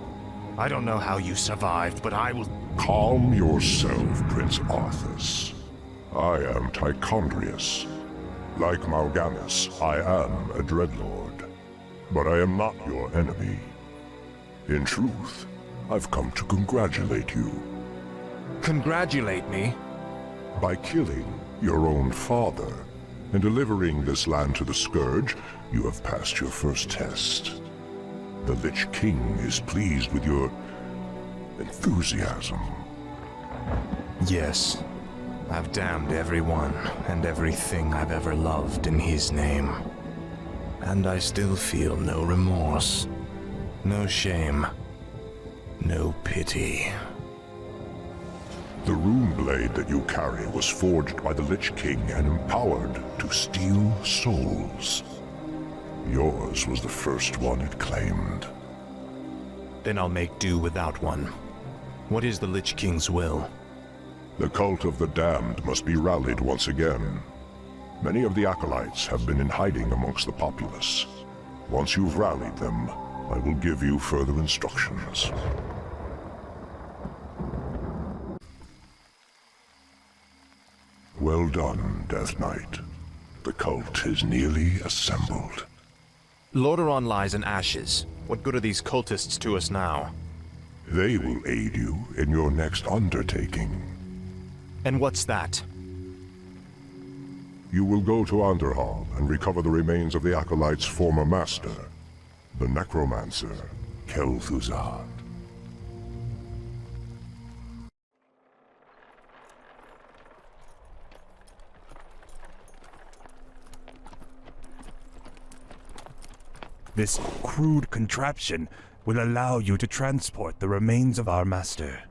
I don't know how you survived, but I will... Calm yourself, Prince Arthas. I am Tichondrius. Like Mal'Ganis, I am a Dreadlord. But I am not your enemy. In truth, I've come to congratulate you. Congratulate me? By killing your own father and delivering this land to the Scourge, you have passed your first test. The Lich King is pleased with your enthusiasm. Yes. I've damned everyone and everything I've ever loved in his name. And I still feel no remorse, no shame, no pity. The rune blade that you carry was forged by the Lich King and empowered to steal souls. Yours was the first one it claimed. Then I'll make do without one. What is the Lich King's will? The cult of the damned must be rallied once again. Many of the acolytes have been in hiding amongst the populace. Once you've rallied them, I will give you further instructions. Well done, Death Knight. The cult is nearly assembled. Lordaeron lies in ashes. What good are these cultists to us now? They will aid you in your next undertaking. And what's that? You will go to Underhall and recover the remains of the Acolyte's former master, the Necromancer, Kel'Thuzad. This crude contraption will allow you to transport the remains of our master.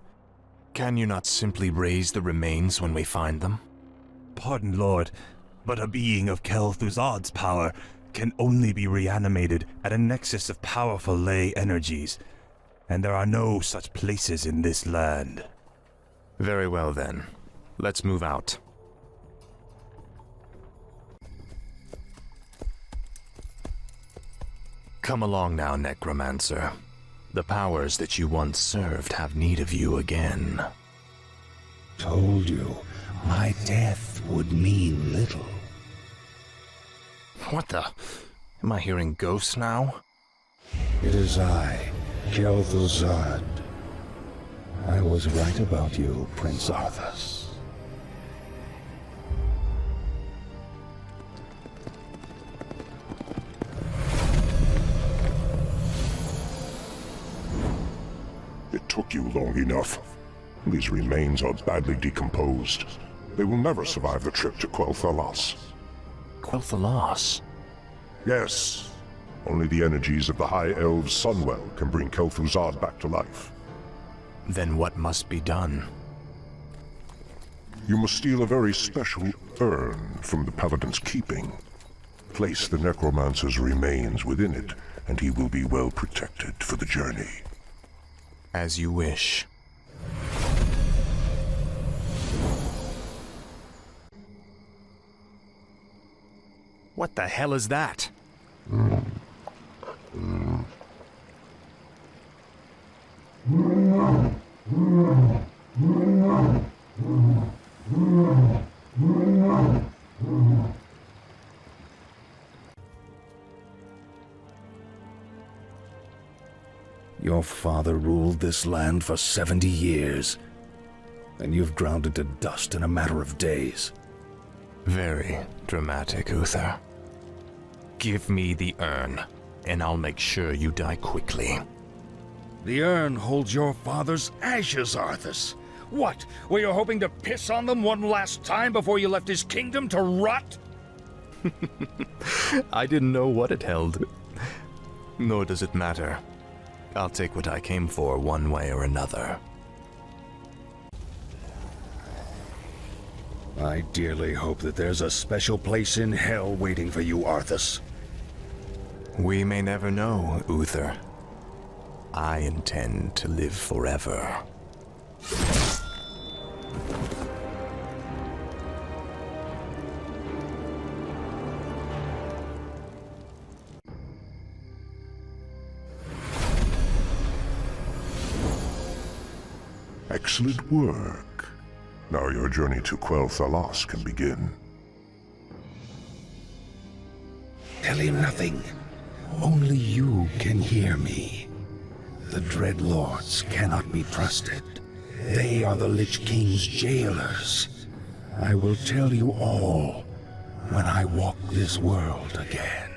Can you not simply raise the remains when we find them? Pardon, Lord, but a being of Kel'Thuzad's power can only be reanimated at a nexus of powerful ley energies, and there are no such places in this land. Very well then. Let's move out. Come along now, Necromancer. The powers that you once served have need of you again. Told you, my death would mean little. What the? Am I hearing ghosts now? It is I, Kel'Thuzad. I was right about you, Prince Arthas. It took you long enough. These remains are badly decomposed. They will never survive the trip to Quel'Thalas. Quel'Thalas? Yes. Only the energies of the High Elves' Sunwell can bring Kel'Thuzad back to life. Then what must be done? You must steal a very special urn from the Paladin's keeping. Place the Necromancer's remains within it, and he will be well protected for the journey. As you wish. What the hell is that? Your father ruled this land for 70 years, and you've ground it to dust in a matter of days. Very dramatic, Uther. Give me the urn, and I'll make sure you die quickly. The urn holds your father's ashes, Arthas. What, were you hoping to piss on them one last time before you left his kingdom to rot? I didn't know what it held. Nor does it matter. I'll take what I came for one way or another. I dearly hope that there's a special place in hell waiting for you, Arthas. We may never know, Uther. I intend to live forever. Excellent work. Now your journey to Quell Thalas can begin. Tell him nothing. Only you can hear me. The Dread Lords cannot be trusted. They are the Lich King's jailers. I will tell you all when I walk this world again.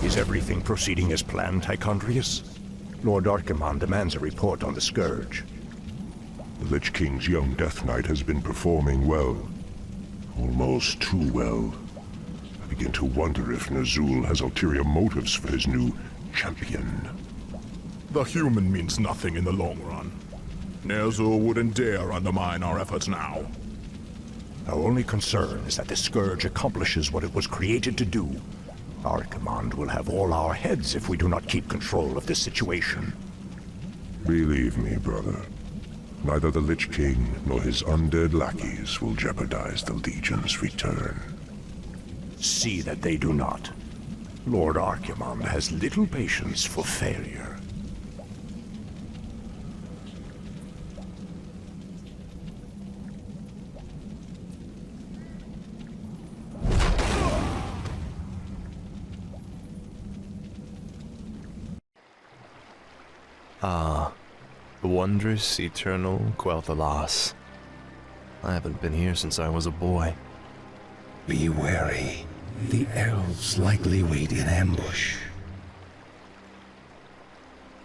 Is everything proceeding as planned, Tychondrius? Lord Archimon demands a report on the Scourge. The Lich King's young Death Knight has been performing well. Almost too well. I begin to wonder if Ner'zhul has ulterior motives for his new champion. The human means nothing in the long run. Ner'zhul wouldn't dare undermine our efforts now. Our only concern is that the Scourge accomplishes what it was created to do. Archimon will have all our heads if we do not keep control of this situation. Believe me, brother. Neither the Lich King nor his undead lackeys will jeopardize the Legion's return. See that they do not. Lord Archimon has little patience for failure. Ah, the wondrous, eternal Quell Thalas. I haven't been here since I was a boy. Be wary. The elves likely wait in ambush.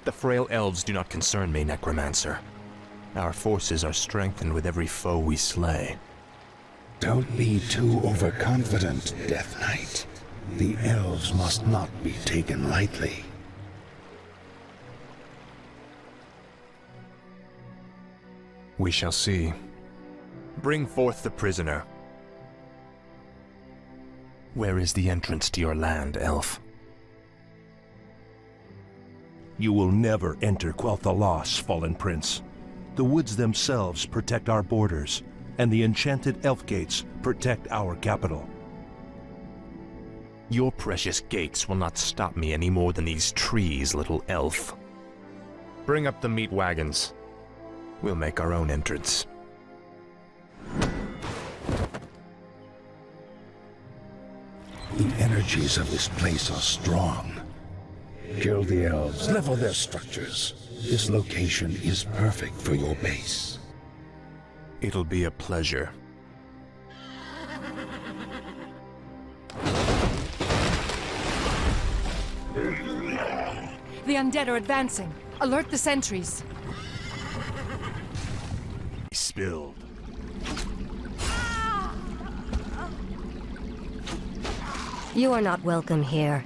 The frail elves do not concern me, Necromancer. Our forces are strengthened with every foe we slay. Don't be too overconfident, Death Knight. The elves must not be taken lightly. We shall see. Bring forth the prisoner. Where is the entrance to your land, elf? You will never enter Quell Thalas, Fallen Prince. The woods themselves protect our borders, and the enchanted elf gates protect our capital. Your precious gates will not stop me any more than these trees, little elf. Bring up the meat wagons. We'll make our own entrance. The energies of this place are strong. Kill the elves, level their structures. This location is perfect for your base. It'll be a pleasure. The undead are advancing. Alert the sentries. Spilled. You are not welcome here.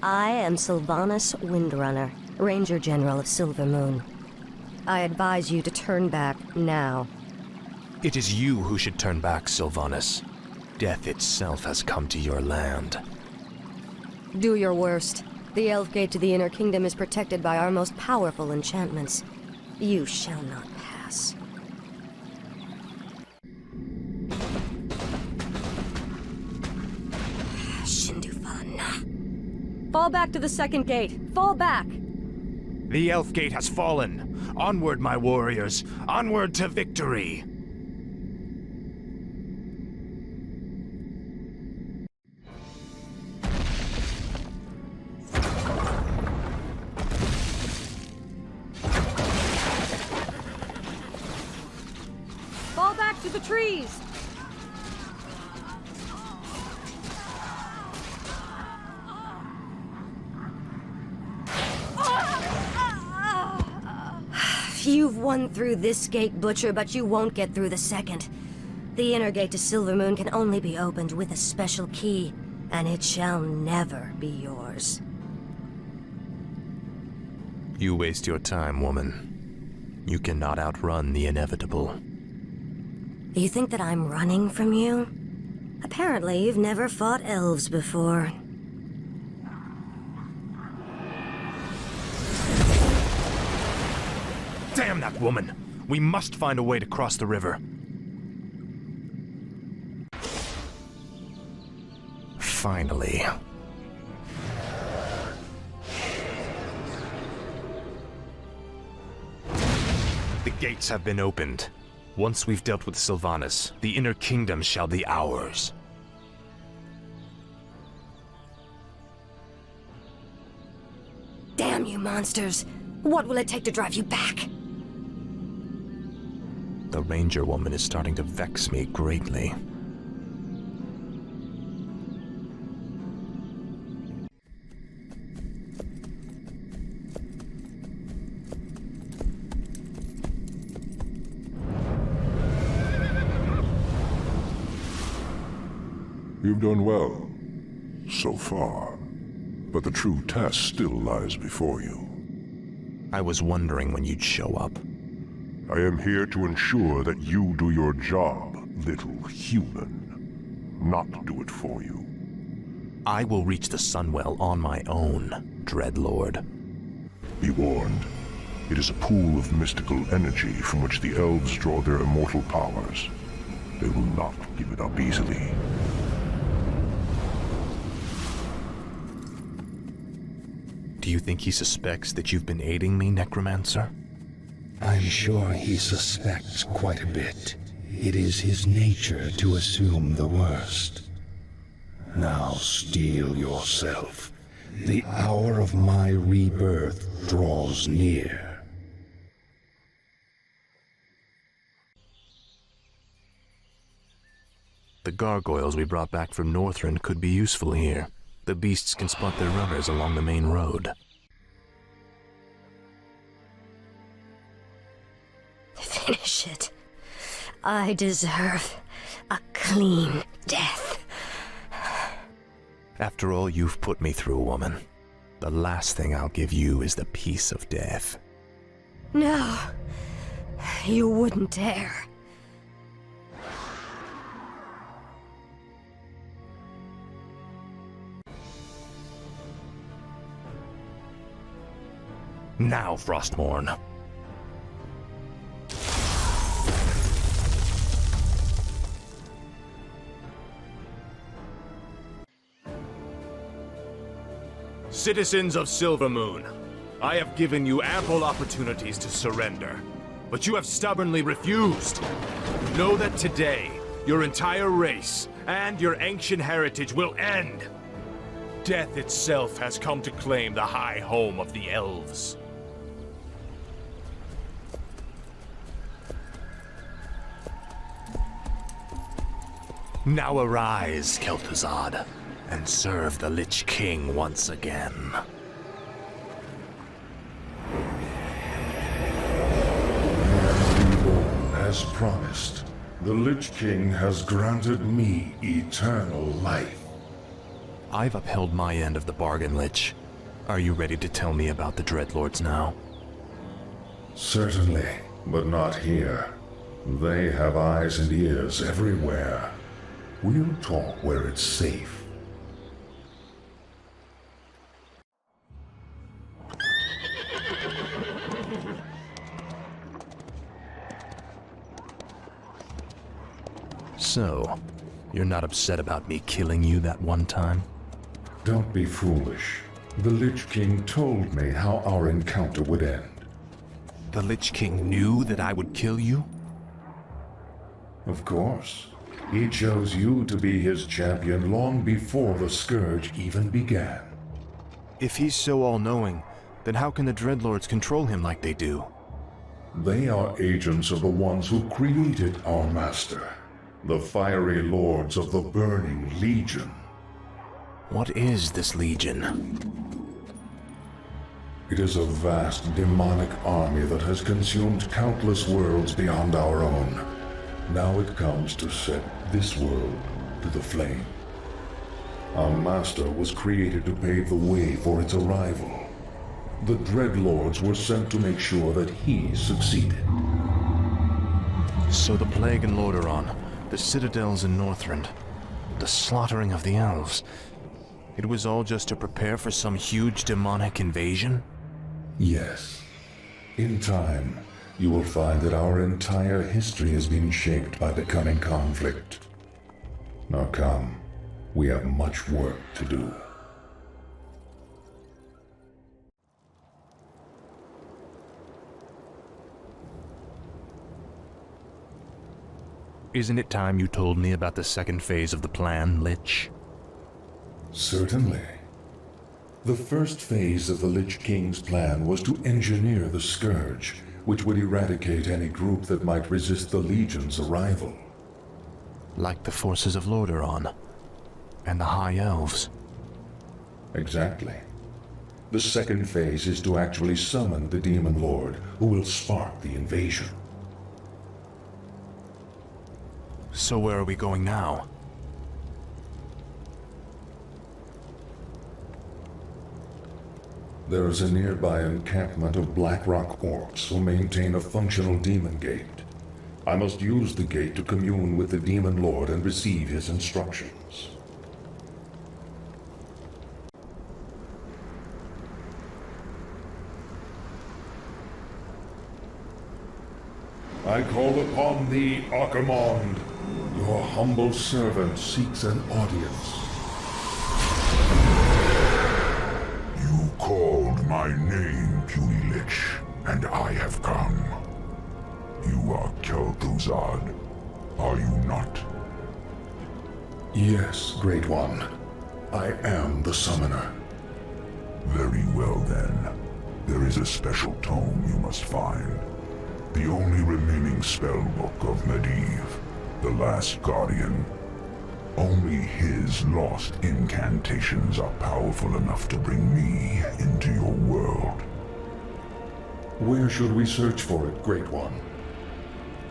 I am Sylvanas Windrunner, Ranger General of Silver Moon. I advise you to turn back now. It is you who should turn back, Sylvanas. Death itself has come to your land. Do your worst. The Elf Gate to the Inner Kingdom is protected by our most powerful enchantments. You shall not pass. Fall back to the second gate. Fall back! The Elf Gate has fallen. Onward, my warriors. Onward to victory. Fall back to the trees! You've won through this gate, Butcher, but you won't get through the second. The inner gate to Silvermoon can only be opened with a special key, and it shall never be yours. You waste your time, woman. You cannot outrun the inevitable. You think that I'm running from you? Apparently, you've never fought elves before. Damn that woman! We must find a way to cross the river. Finally. The gates have been opened. Once we've dealt with Sylvanas, the Inner Kingdom shall be ours. Damn you monsters! What will it take to drive you back? The Ranger woman is starting to vex me greatly. You've done well, so far. But the true test still lies before you. I was wondering when you'd show up. I am here to ensure that you do your job, little human. Not do it for you. I will reach the Sunwell on my own, Dreadlord. Be warned. It is a pool of mystical energy from which the elves draw their immortal powers. They will not give it up easily. Do you think he suspects that you've been aiding me, Necromancer? I'm sure he suspects quite a bit. It is his nature to assume the worst. Now steel yourself. The hour of my rebirth draws near. The gargoyles we brought back from Northrend could be useful here. The beasts can spot their runners along the main road. Finish it. I deserve a clean death. After all you've put me through, woman, the last thing I'll give you is the peace of death. No, you wouldn't dare. Now, Frostmourne. Citizens of Silvermoon, I have given you ample opportunities to surrender, but you have stubbornly refused. Know that today, your entire race and your ancient heritage will end. Death itself has come to claim the high home of the elves. Now arise, Kel'Thuzad, and serve the Lich King once again. As promised, the Lich King has granted me eternal life. I've upheld my end of the bargain, Lich. Are you ready to tell me about the Dreadlords now? Certainly, but not here. They have eyes and ears everywhere. We'll talk where it's safe. So, you're not upset about me killing you that one time? Don't be foolish. The Lich King told me how our encounter would end. The Lich King knew that I would kill you? Of course. He chose you to be his champion long before the Scourge even began. If he's so all-knowing, then how can the Dreadlords control him like they do? They are agents of the ones who created our master, the fiery lords of the Burning Legion. What is this Legion? It is a vast demonic army that has consumed countless worlds beyond our own. Now it comes to set this world to the flame. Our master was created to pave the way for its arrival. The Dreadlords were sent to make sure that he succeeded. So the Plague in Lordaeron, the citadels in Northrend, the slaughtering of the elves, it was all just to prepare for some huge demonic invasion? Yes. In time, you will find that our entire history has been shaped by the coming conflict. Now come, we have much work to do. Isn't it time you told me about the second phase of the plan, Lich? Certainly. The first phase of the Lich King's plan was to engineer the Scourge, which would eradicate any group that might resist the Legion's arrival. Like the forces of Lordaeron and the High Elves. Exactly. The second phase is to actually summon the Demon Lord, who will spark the invasion. So where are we going now? There is a nearby encampment of Blackrock orcs who maintain a functional demon gate. I must use the gate to commune with the Demon Lord and receive his instructions. I call upon thee, Archimond. Your humble servant seeks an audience. You called my name, puny Lich, and I have come. You are Kel'Thuzad, are you not? Yes, Great One. I am the Summoner. Very well then. There is a special tome you must find. The only remaining spellbook of Medivh, the Last Guardian. Only his lost incantations are powerful enough to bring me into your world. Where should we search for it, Great One?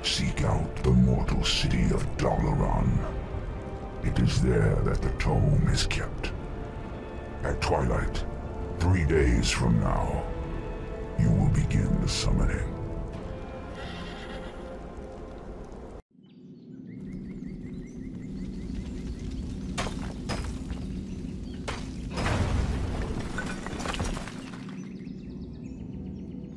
Seek out the mortal city of Dalaran. It is there that the tome is kept. At twilight, 3 days from now, you will begin the summoning.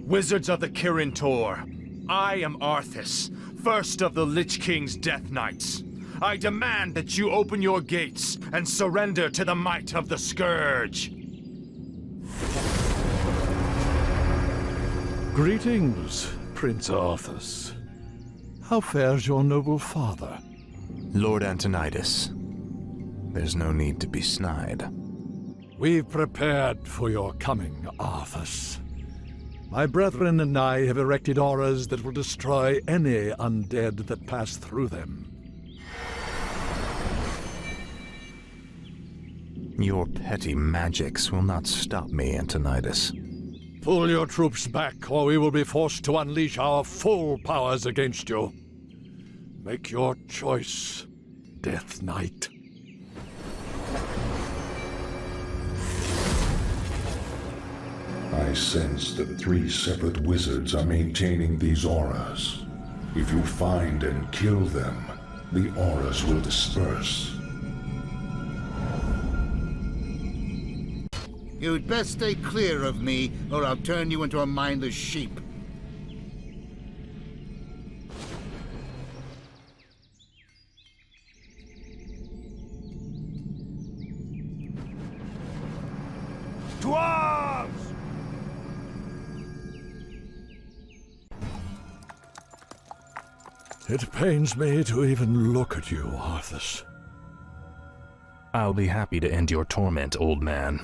Wizards of the Kirin Tor, I am Arthas, first of the Lich King's Death Knights. I demand that you open your gates and surrender to the might of the Scourge. Greetings, Prince Arthas. How fares your noble father? Lord Antonidas. There's no need to be snide. We've prepared for your coming, Arthas. My brethren and I have erected auras that will destroy any undead that pass through them. Your petty magics will not stop me, Antonidas. Pull your troops back, or we will be forced to unleash our full powers against you. Make your choice, Death Knight. I I sense that 3 separate wizards are maintaining these auras. If you find and kill them, the auras will disperse. You'd best stay clear of me, or I'll turn you into a mindless sheep. To arms! It pains me to even look at you, Arthas. I'll be happy to end your torment, old man.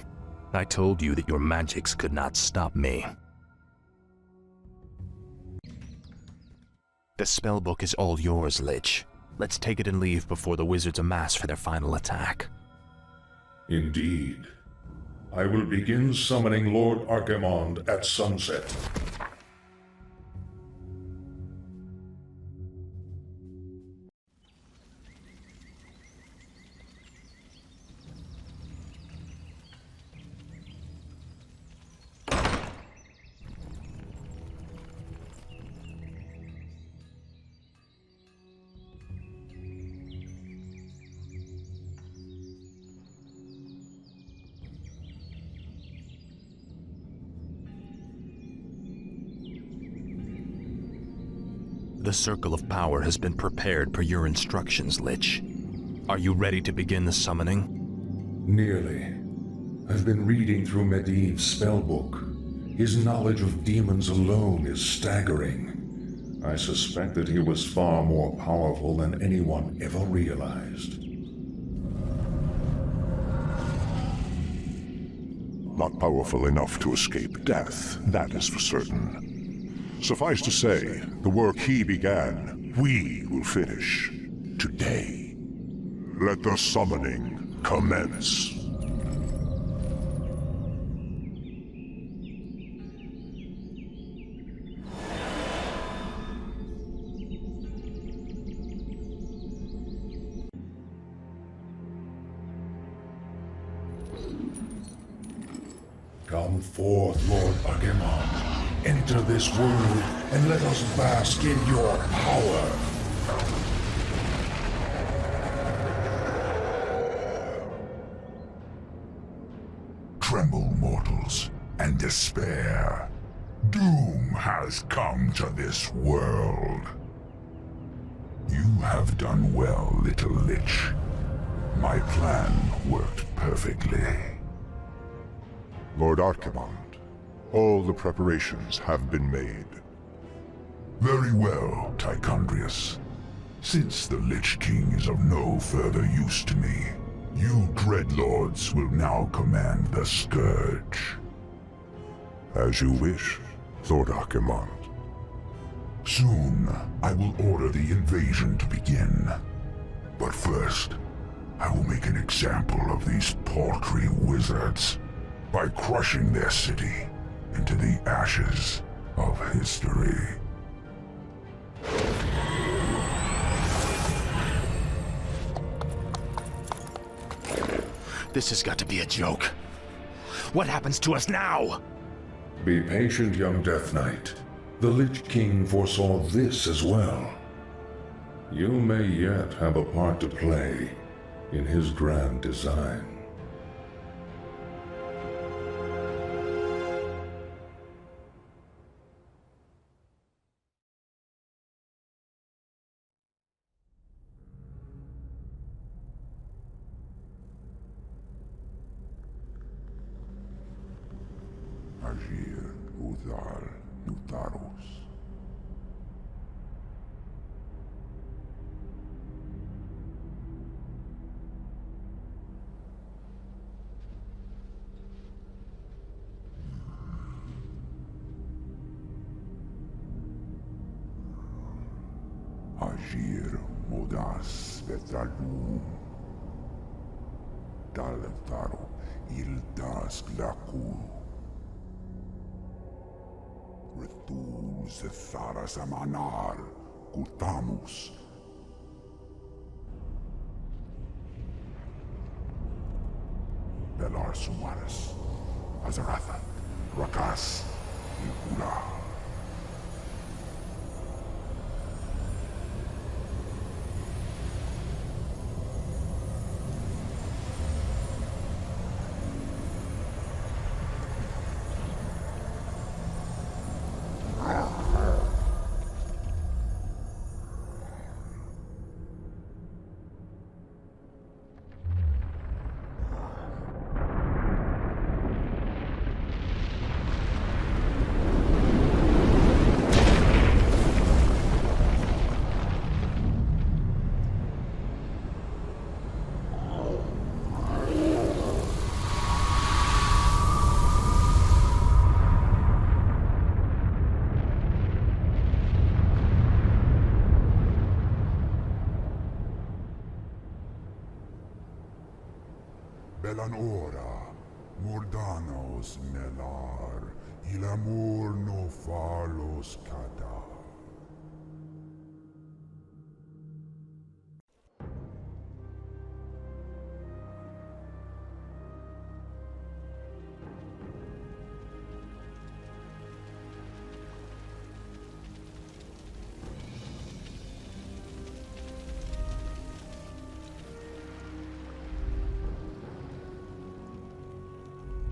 I told you that your magics could not stop me. The spellbook is all yours, Lich. Let's take it and leave before the wizards amass for their final attack. Indeed. I will begin summoning Lord Archimond at sunset. The Circle of Power has been prepared per your instructions, Lich. Are you ready to begin the summoning? Nearly. I've been reading through Medivh's spellbook. His knowledge of demons alone is staggering. I suspect that he was far more powerful than anyone ever realized. Not powerful enough to escape death, that is for certain. Suffice to say, the work he began, we will finish today. Let the summoning commence. Come forth, Lord Archimond. Enter this world, and let us bask in your power. Tremble, mortals, and despair. Doom has come to this world. You have done well, little Lich. My plan worked perfectly. Lord Archimond, all the preparations have been made. Very well, Tichondrius. Since the Lich King is of no further use to me, you Dreadlords will now command the Scourge. As you wish, Lord Archimond. Soon, I will order the invasion to begin. But first, I will make an example of these paltry wizards by crushing their city into the ashes of history. This has got to be a joke. What happens to us now? Be patient, young Death Knight. The Lich King foresaw this as well. You may yet have a part to play in his grand design. Agir, Udal, Utaros. Agir, Modas, Vetalum. Dalentaro, Ildas, Glaku. Retul Zethara Amanar, Kutamus. Belar Sumaris, Azaratha, Rakas, Ikula. Belanora, Mordanos melar, il amor no falos cada.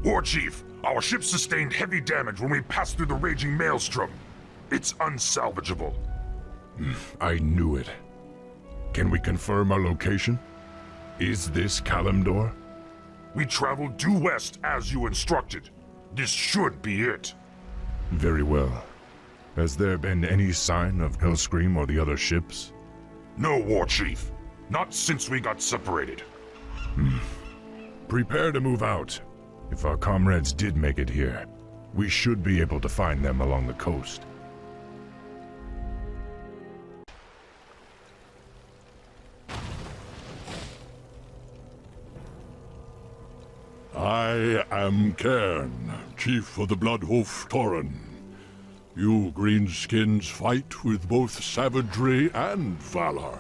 War Chief, our ship sustained heavy damage when we passed through the raging maelstrom. It's unsalvageable. I knew it. Can we confirm our location? Is this Kalimdor? We traveled due west as you instructed. This should be it. Very well. Has there been any sign of Hellscream or the other ships? No, War Chief. Not since we got separated. Prepare to move out. If our comrades did make it here, we should be able to find them along the coast. I am Cairn, Chief of the Bloodhoof Tauren. You greenskins fight with both savagery and valor.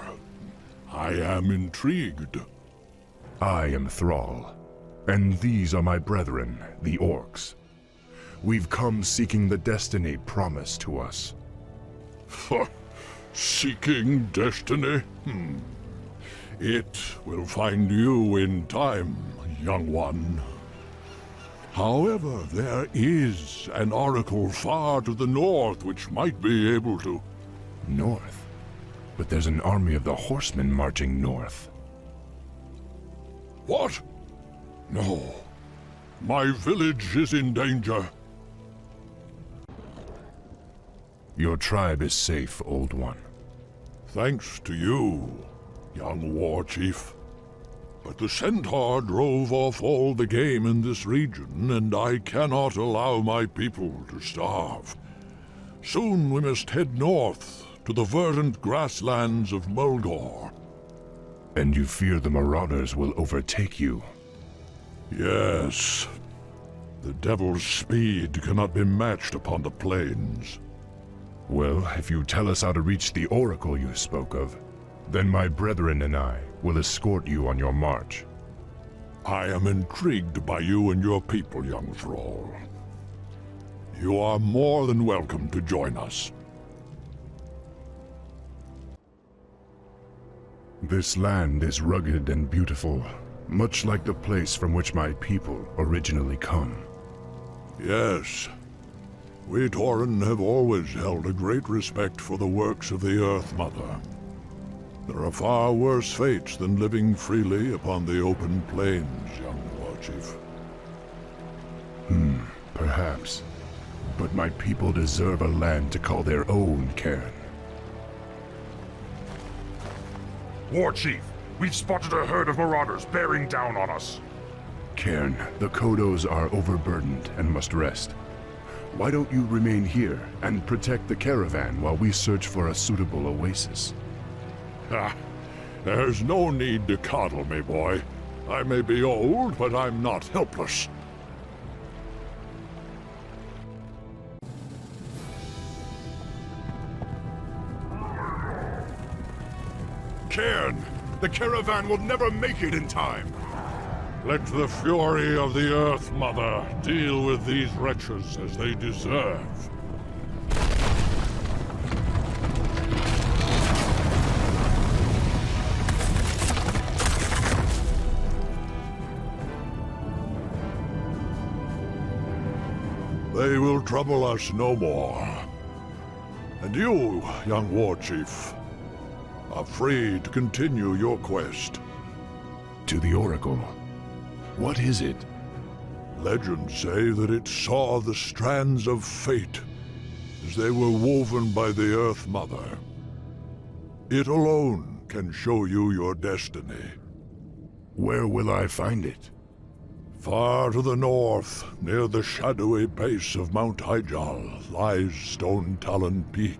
I am intrigued. I am Thrall, and these are my brethren, the Orcs. We've come seeking the destiny promised to us. Seeking destiny? It will find you in time, young one. However, there is an oracle far to the north which might be able to... North? But there's an army of the horsemen marching north. What? No. My village is in danger. Your tribe is safe, Old One. Thanks to you, young war chief. But the centaur drove off all the game in this region, and I cannot allow my people to starve. Soon we must head north to the verdant grasslands of Mulgore. And you fear the marauders will overtake you? Yes. The devil's speed cannot be matched upon the plains. Well, if you tell us how to reach the oracle you spoke of, then my brethren and I will escort you on your march. I am intrigued by you and your people, young thrall. You are more than welcome to join us. This land is rugged and beautiful, much like the place from which my people originally come. Yes. We Tauren have always held a great respect for the works of the Earth Mother. There are far worse fates than living freely upon the open plains, young war chief. Perhaps. But my people deserve a land to call their own, Cairn. War Chief, we've spotted a herd of marauders bearing down on us. Cairn, the Kodos are overburdened and must rest. Why don't you remain here and protect the caravan while we search for a suitable oasis? There's no need to coddle me, boy. I may be old, but I'm not helpless. Cairn, the caravan will never make it in time. Let the fury of the Earth Mother deal with these wretches as they deserve. They will trouble us no more. And you, young war chief, are free to continue your quest. To the Oracle. What is it? Legends say that it saw the strands of fate as they were woven by the Earth Mother. It alone can show you your destiny. Where will I find it? Far to the north, near the shadowy base of Mount Hyjal, lies Stone Talon Peak.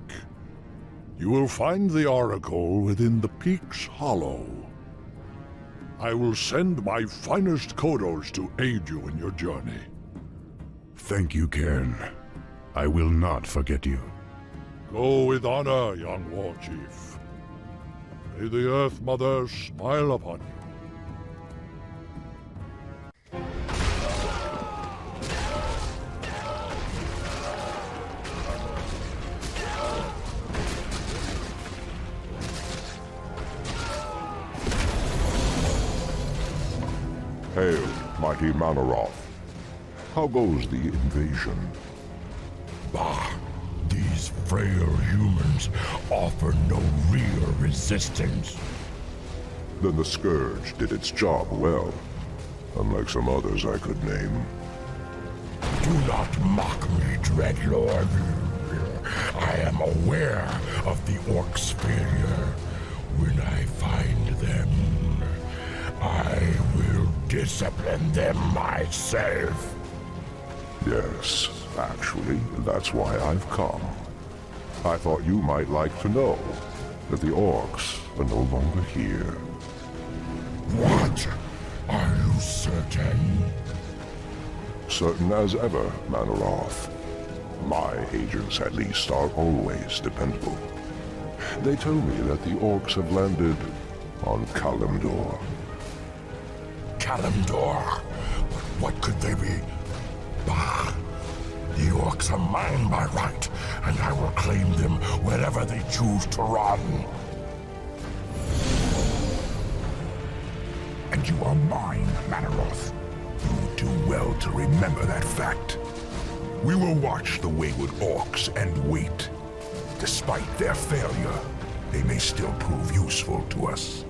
You will find the Oracle within the peak's hollow. I will send my finest Kodos to aid you in your journey. Thank you, Cairn. I will not forget you. Go with honor, young war chief. May the Earth Mother smile upon you. Hail, mighty Manaroth. How goes the invasion? Bah! These frail humans offer no real resistance. Then the Scourge did its job well, unlike some others I could name. Do not mock me, Dreadlord. I am aware of the Orcs' failure. When I find them, I will discipline them myself. Yes, actually, that's why I've come. I thought you might like to know that the Orcs are no longer here. What? Are you certain? Certain as ever, Manaroth. My agents, at least, are always dependable. They tell me that the Orcs have landed on Kalimdor. Kalimdor? But what could they be? Bah! The Orcs are mine by right, and I will claim them wherever they choose to run. And you are mine, Manaroth. You do well to remember that fact. We will watch the wayward Orcs and wait. Despite their failure, they may still prove useful to us.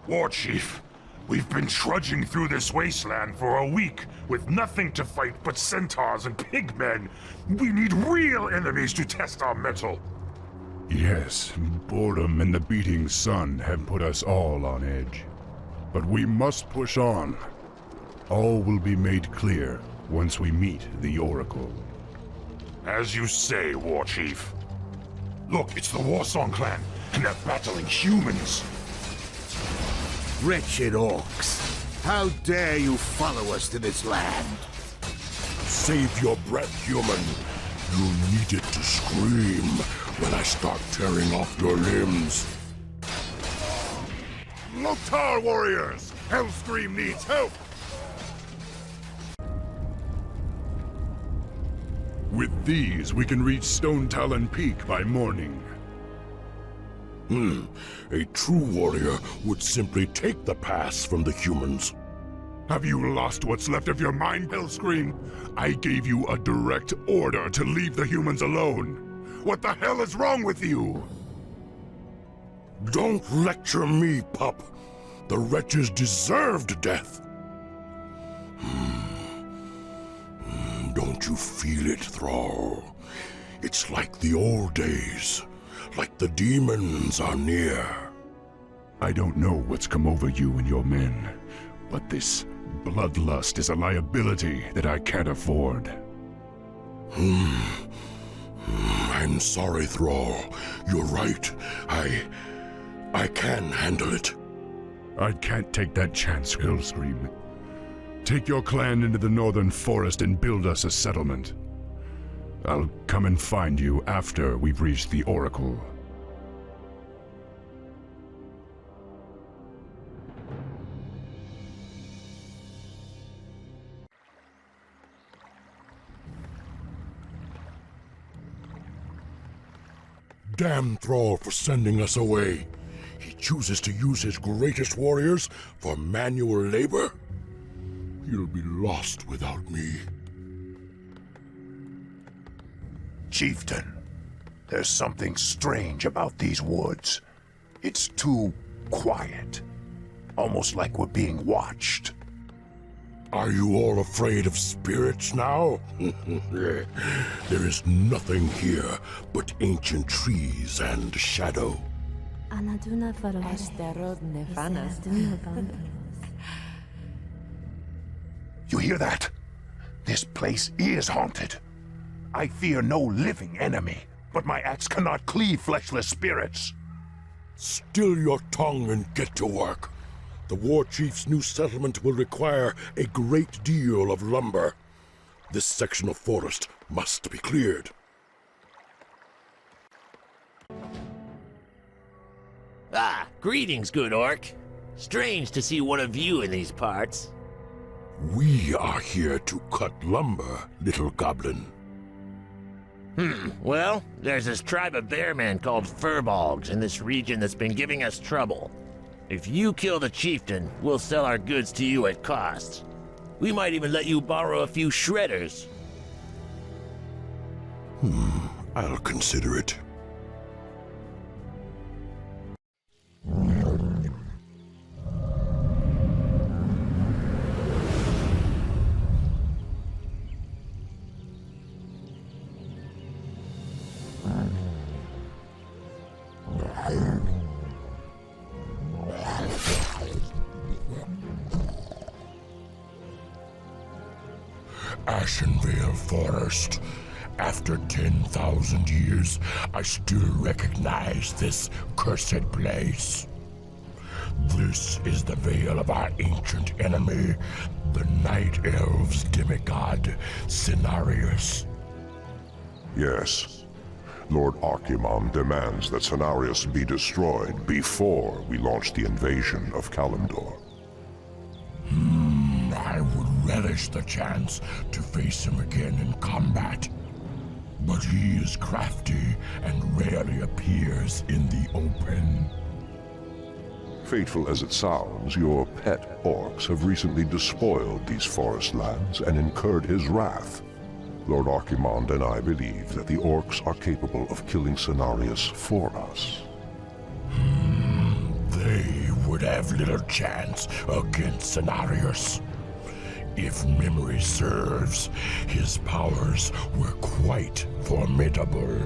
War Chief, we've been trudging through this wasteland for a week with nothing to fight but centaurs and pigmen. We need real enemies to test our mettle. Yes, boredom and the beating sun have put us all on edge. But we must push on. All will be made clear once we meet the Oracle. As you say, War Chief. Look, it's the Warsong clan, and they're battling humans. Wretched Orcs! How dare you follow us to this land? Save your breath, human. You needed to scream when I start tearing off your limbs. Loktar warriors! Hellscream needs help! With these, we can reach Stone Talon Peak by morning. A true warrior would simply take the pass from the humans. Have you lost what's left of your mind, Hellscream? I gave you a direct order to leave the humans alone. What the hell is wrong with you? Don't lecture me, pup. The wretches deserved death. Don't you feel it, Thrall? It's like the old days. Like the demons are near. I don't know what's come over you and your men, but this bloodlust is a liability that I can't afford. I'm sorry, Thrall. You're right. I can handle it. I can't take that chance, Hellscream. Take your clan into the northern forest and build us a settlement. I'll come and find you after we've reached the Oracle. Damn Thrall for sending us away. He chooses to use his greatest warriors for manual labor? He'll be lost without me. Chieftain, there's something strange about these woods. It's too quiet. Almost like we're being watched. Are you all afraid of spirits now? There is nothing here but ancient trees and shadow. You hear that? This place is haunted. I fear no living enemy, but my axe cannot cleave fleshless spirits. Still your tongue and get to work. The war chief's new settlement will require a great deal of lumber. This section of forest must be cleared. Ah, greetings, good orc. Strange to see one of you in these parts. We are here to cut lumber, little goblin. Well, there's this tribe of bearmen called Furbolgs in this region that's been giving us trouble. If you kill the chieftain, we'll sell our goods to you at cost. We might even let you borrow a few shredders. I'll consider it. Ashenvale Forest. After 10,000 years, I still recognize this cursed place. This is the veil of our ancient enemy, the Night Elves' demigod, Cenarius. Yes. Lord Archimon demands that Cenarius be destroyed before we launch the invasion of Kalimdor. I would relish the chance to face him again in combat. But he is crafty and rarely appears in the open. Fateful as it sounds, your pet orcs have recently despoiled these forest lands and incurred his wrath. Lord Archimond and I believe that the orcs are capable of killing Cenarius for us. They would have little chance against Cenarius. If memory serves, his powers were quite formidable.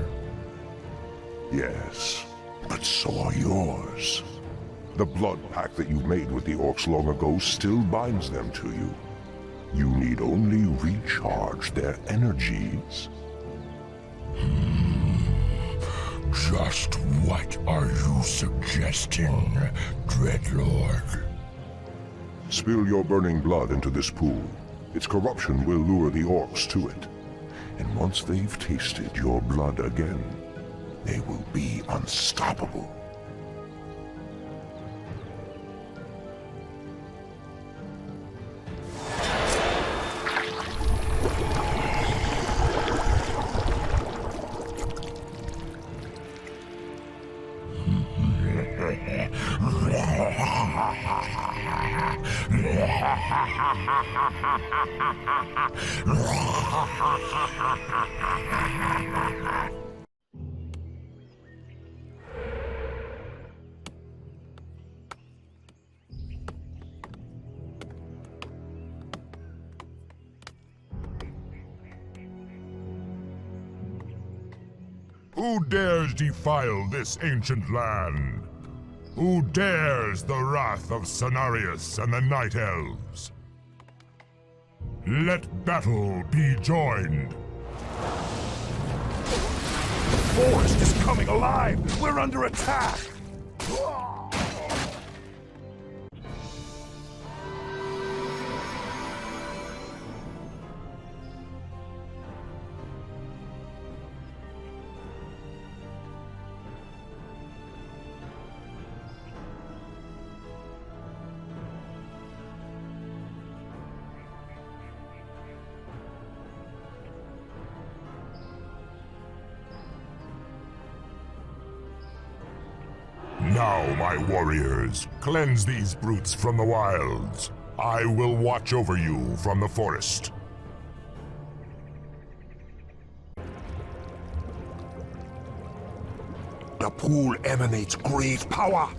Yes, but so are yours. The blood pact that you made with the orcs long ago still binds them to you. You need only recharge their energies. Just what are you suggesting, Dreadlord? Spill your burning blood into this pool. Its corruption will lure the orcs to it. And once they've tasted your blood again, they will be unstoppable. Who dares defile this ancient land? Who dares the wrath of Cenarius and the Night Elves? Let battle be joined. The forest is coming alive! We're under attack! Now, my warriors, cleanse these brutes from the wilds. I will watch over you from the forest. The pool emanates great power,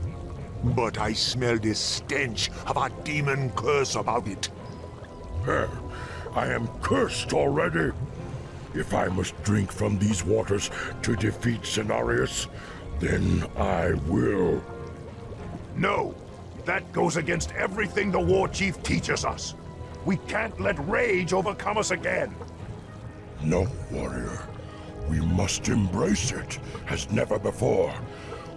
but I smell this stench of a demon curse about it. I am cursed already. If I must drink from these waters to defeat Cenarius, then I will. No, that goes against everything the war chief teaches us. We can't let rage overcome us again. No, warrior. We must embrace it as never before.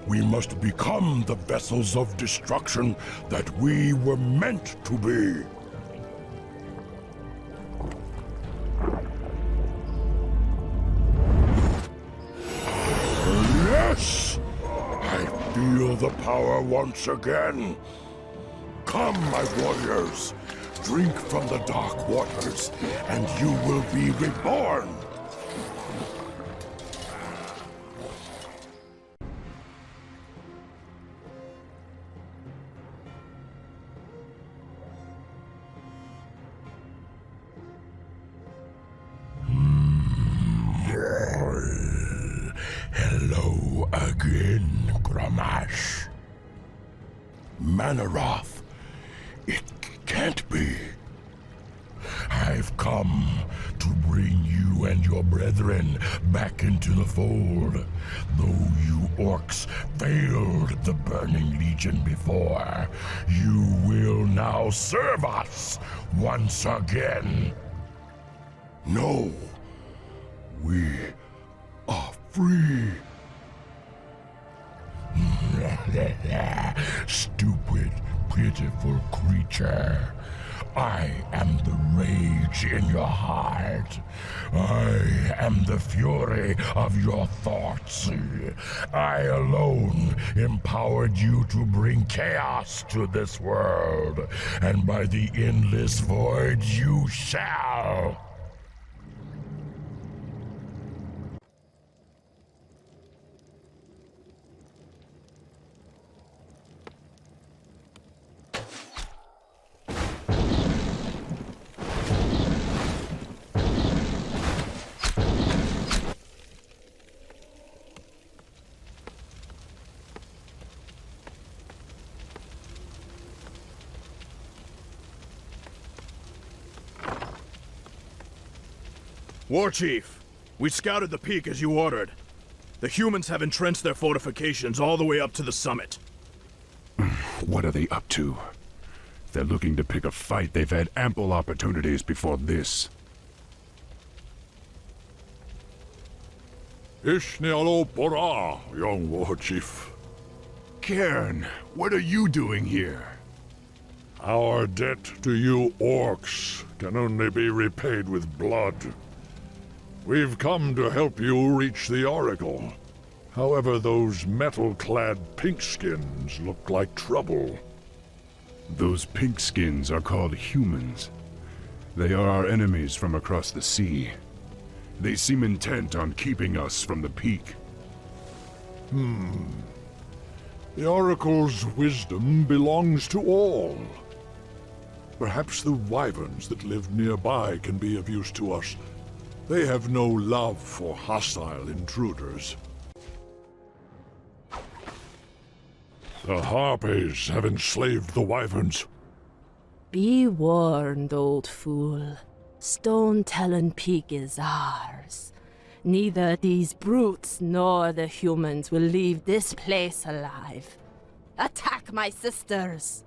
We must become the vessels of destruction that we were meant to be. Yes! I feel the power once again. Come, my warriors. Drink from the dark waters, and you will be reborn. Hello again, Gramash. Manaroth, it can't be. I've come to bring you and your brethren back into the fold. Though you orcs failed the Burning Legion before, you will now serve us once again. No, we are free. Stupid, pitiful creature. I am the rage in your heart. I am the fury of your thoughts. I alone empowered you to bring chaos to this world, and by the endless void you shall. War Chief, we scouted the peak as you ordered. The humans have entrenched their fortifications all the way up to the summit. What are they up to? If they're looking to pick a fight, they've had ample opportunities before this. Ishnialo Pora, young war chief. Cairn, what are you doing here? Our debt to you orcs can only be repaid with blood. We've come to help you reach the Oracle. However, those metal-clad pinkskins look like trouble. Those pinkskins are called humans. They are our enemies from across the sea. They seem intent on keeping us from the peak. The Oracle's wisdom belongs to all. Perhaps the wyverns that live nearby can be of use to us. They have no love for hostile intruders. The Harpies have enslaved the wyverns. Be warned, old fool. Stone Talon Peak is ours. Neither these brutes nor the humans will leave this place alive. Attack my sisters!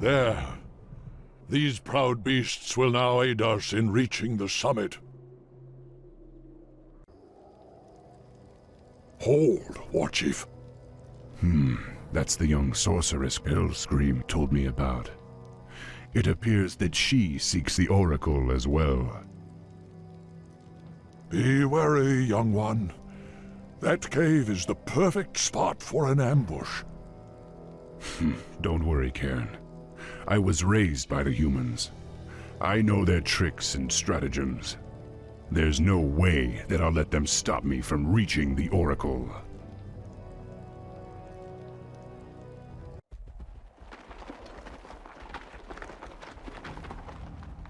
There. These proud beasts will now aid us in reaching the summit. Hold, War Chief. That's the young sorceress Hellscream told me about. It appears that she seeks the Oracle as well. Be wary, young one. That cave is the perfect spot for an ambush. Don't worry, Cairn. I was raised by the humans. I know their tricks and stratagems. There's no way that I'll let them stop me from reaching the Oracle.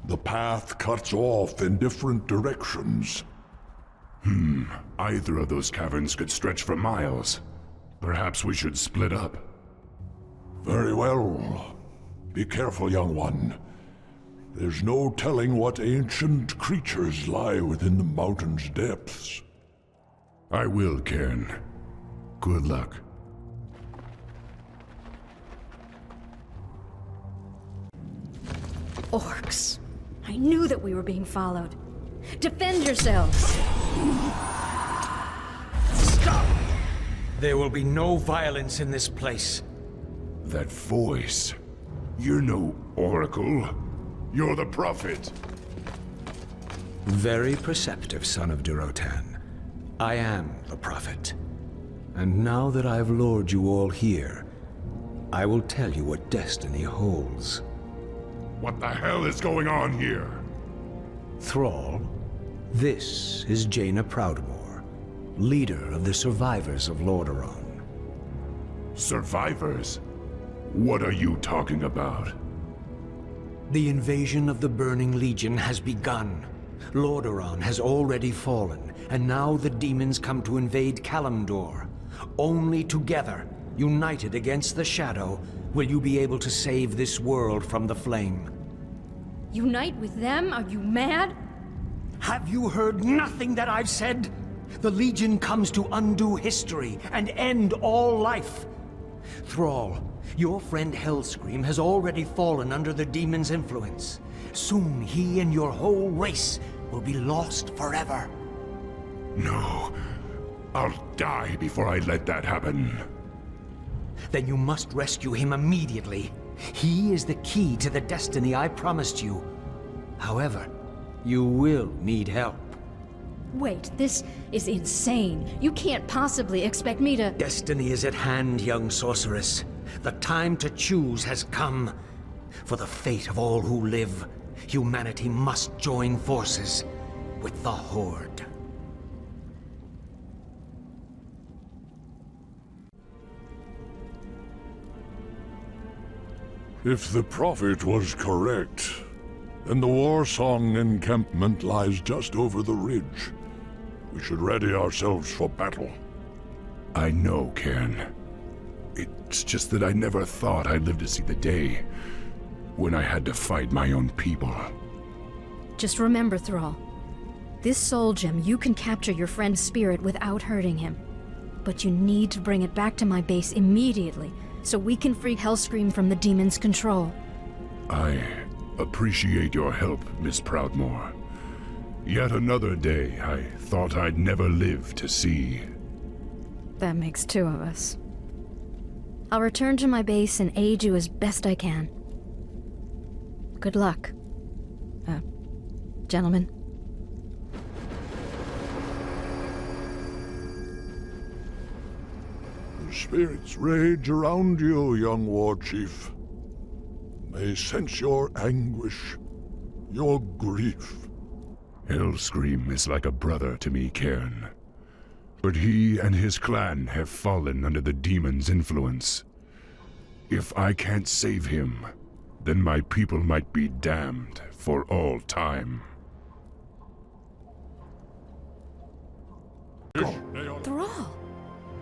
The path cuts off in different directions. Either of those caverns could stretch for miles. Perhaps we should split up. Very well. Be careful, young one. There's no telling what ancient creatures lie within the mountain's depths. I will, Cairn. Good luck. Orcs. I knew that we were being followed. Defend yourselves! Stop! There will be no violence in this place. That voice. You're no oracle. You're the prophet. Very perceptive, son of Durotan. I am the prophet. And now that I've lured you all here, I will tell you what destiny holds. What the hell is going on here? Thrall, this is Jaina Proudmoore, leader of the survivors of Lordaeron. Survivors? What are you talking about? The invasion of the Burning Legion has begun. Lordaeron has already fallen, and now the demons come to invade Kalimdor. Only together, united against the Shadow, will you be able to save this world from the flame. Unite with them? Are you mad? Have you heard nothing that I've said? The Legion comes to undo history and end all life. Thrall, your friend Hellscream has already fallen under the demon's influence. Soon he and your whole race will be lost forever. No. I'll die before I let that happen. Then you must rescue him immediately. He is the key to the destiny I promised you. However, you will need help. Wait, this is insane. You can't possibly expect me to— Destiny is at hand, young sorceress. The time to choose has come. For the fate of all who live, humanity must join forces with the Horde. If the prophet was correct, then the Warsong encampment lies just over the ridge. We should ready ourselves for battle. I know, Cairn. It's just that I never thought I'd live to see the day when I had to fight my own people. Just remember, Thrall. This soul gem, you can capture your friend's spirit without hurting him. But you need to bring it back to my base immediately, so we can free Hellscream from the demon's control. I appreciate your help, Miss Proudmoore. Yet another day I thought I'd never live to see. That makes two of us. I'll return to my base and aid you as best I can. Good luck. Gentlemen. The spirits rage around you, young war chief. They sense your anguish, your grief. Hellscream is like a brother to me, Cairn. But he and his clan have fallen under the demon's influence. If I can't save him, then my people might be damned for all time. Thrall!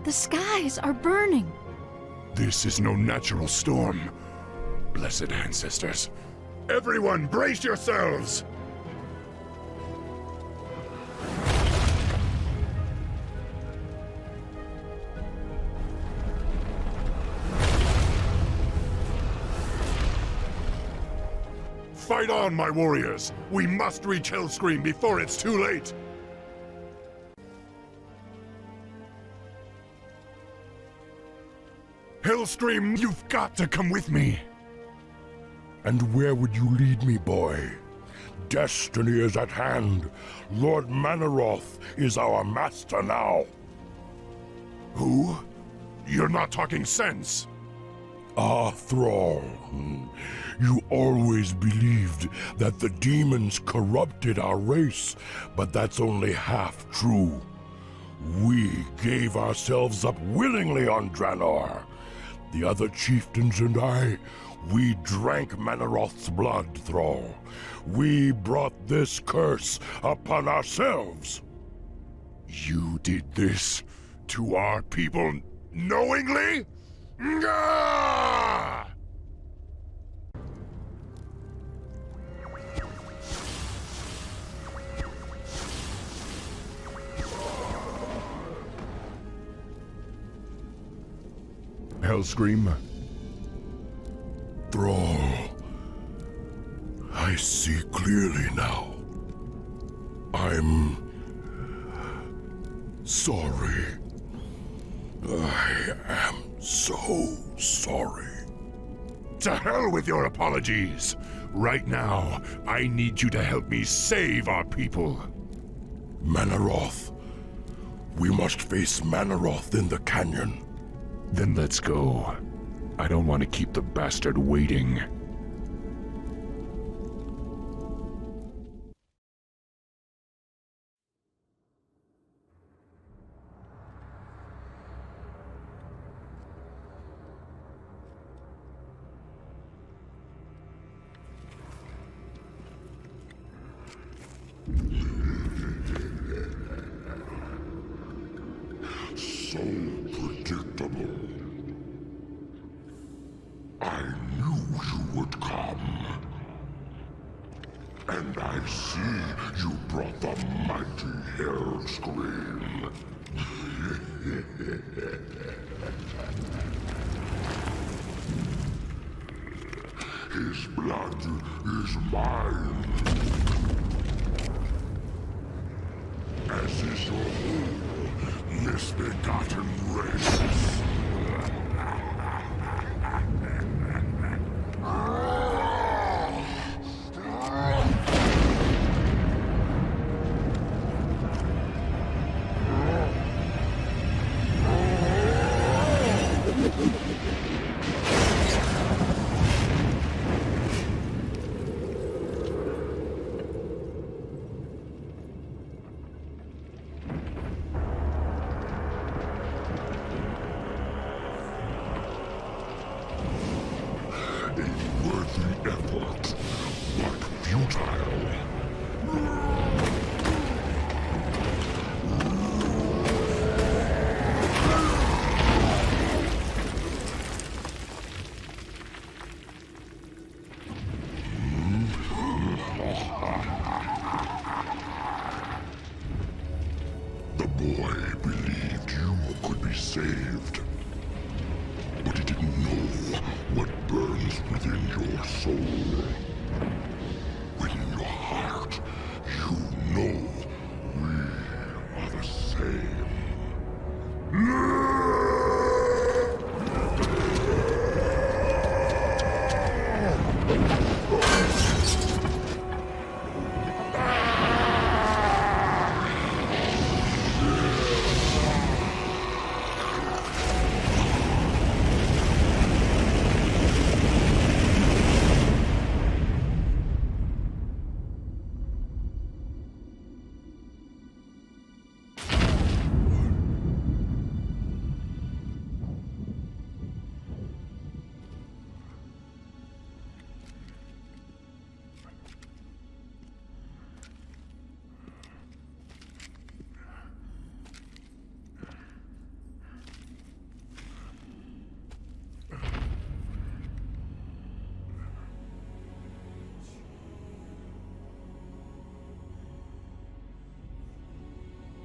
The skies are burning! This is no natural storm. Blessed ancestors. Everyone, brace yourselves! Fight on, my warriors! We must reach Hellscream before it's too late! Hellscream, you've got to come with me! And where would you lead me, boy? Destiny is at hand. Lord Manaroth is our master now. Who? You're not talking sense. Ah, Thrall. You always believed that the demons corrupted our race, but that's only half true. We gave ourselves up willingly on Draenor. The other chieftains and I, we drank Manaroth's blood, Thrall. We brought this curse upon ourselves. You did this to our people knowingly? Ngah! Hellscream? Thrall, I see clearly now. I'm sorry. I am so sorry. To hell with your apologies! Right now, I need you to help me save our people. Manaroth. We must face Manaroth in the canyon. Then let's go. I don't want to keep the bastard waiting. So predictable. I knew you would come. And I see you brought the mighty Hellscream. His blood is mine. As is your whole misbegotten race.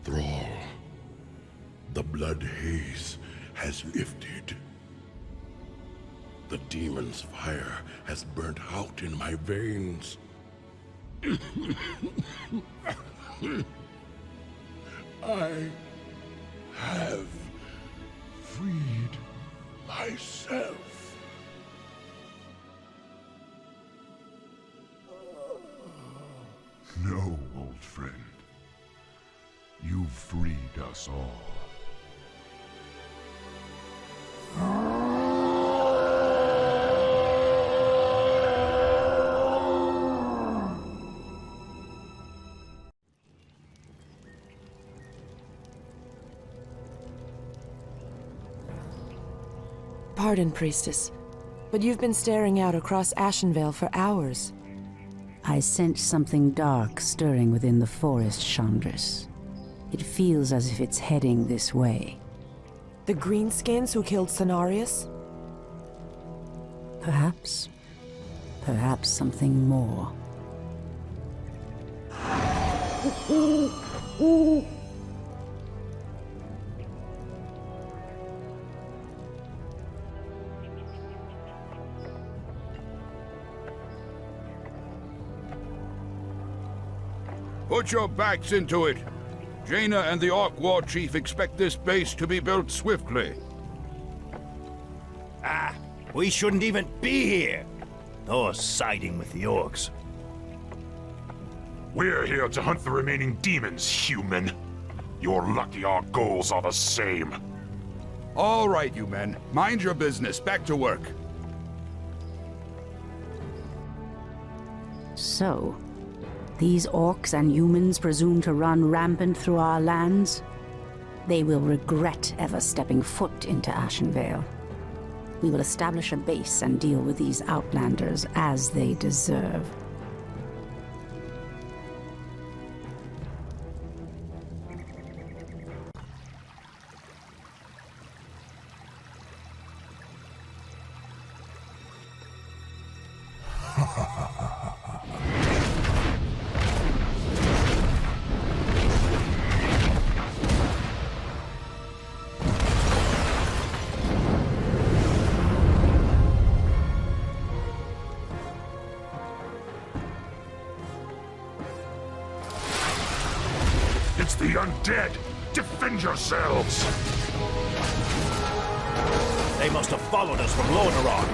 Thrall, the blood haze has lifted. The demon's fire has burnt out in my veins. I have freed myself. No, old friend. You've freed us all. pardon, Priestess, but you've been staring out across Ashenvale for hours. I sense something dark stirring within the forest, Chandris. It feels as if it's heading this way. The Greenskins who killed Cenarius? Perhaps. Perhaps something more. Put your backs into it. Jaina and the Orc War Chief expect this base to be built swiftly. Ah, we shouldn't even be here. Or siding with the orcs. We're here to hunt the remaining demons, human. You're lucky our goals are the same. All right, you men. Mind your business. Back to work. So, these orcs and humans presume to run rampant through our lands? They will regret ever stepping foot into Ashenvale. We will establish a base and deal with these outlanders as they deserve. It's the Undead! Defend yourselves! They must have followed us from Lordaeron.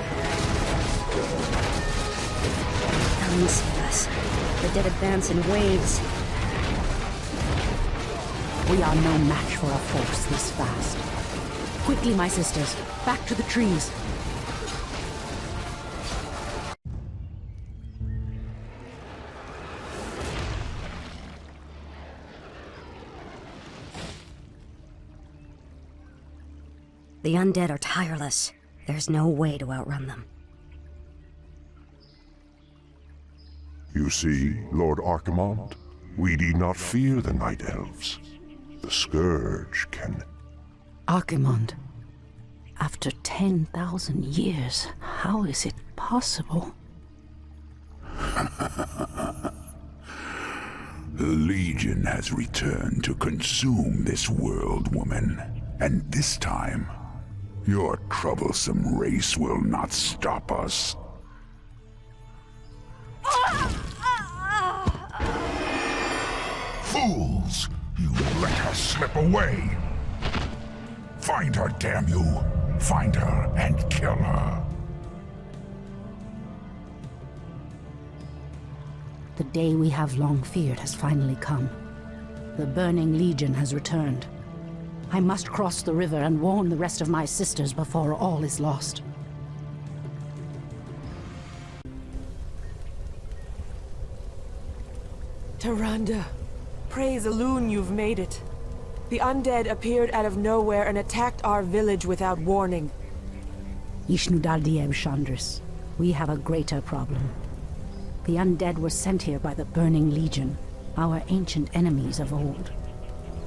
Come save us. The dead advance in waves. We are no match for a force this fast. Quickly, my sisters, back to the trees. The undead are tireless. There's no way to outrun them. You see, Lord Archimond, we need not fear the Night Elves. The Scourge can... Archimond, after 10,000 years, how is it possible? The Legion has returned to consume this world, woman. And this time, your troublesome race will not stop us. Fools! You let her slip away! Find her, damn you! Find her and kill her! The day we have long feared has finally come. The Burning Legion has returned. I must cross the river and warn the rest of my sisters before all is lost. Tyrande, praise Elune you've made it. The undead appeared out of nowhere and attacked our village without warning. Ishnudaldieb Chandris, we have a greater problem. The undead were sent here by the Burning Legion, our ancient enemies of old.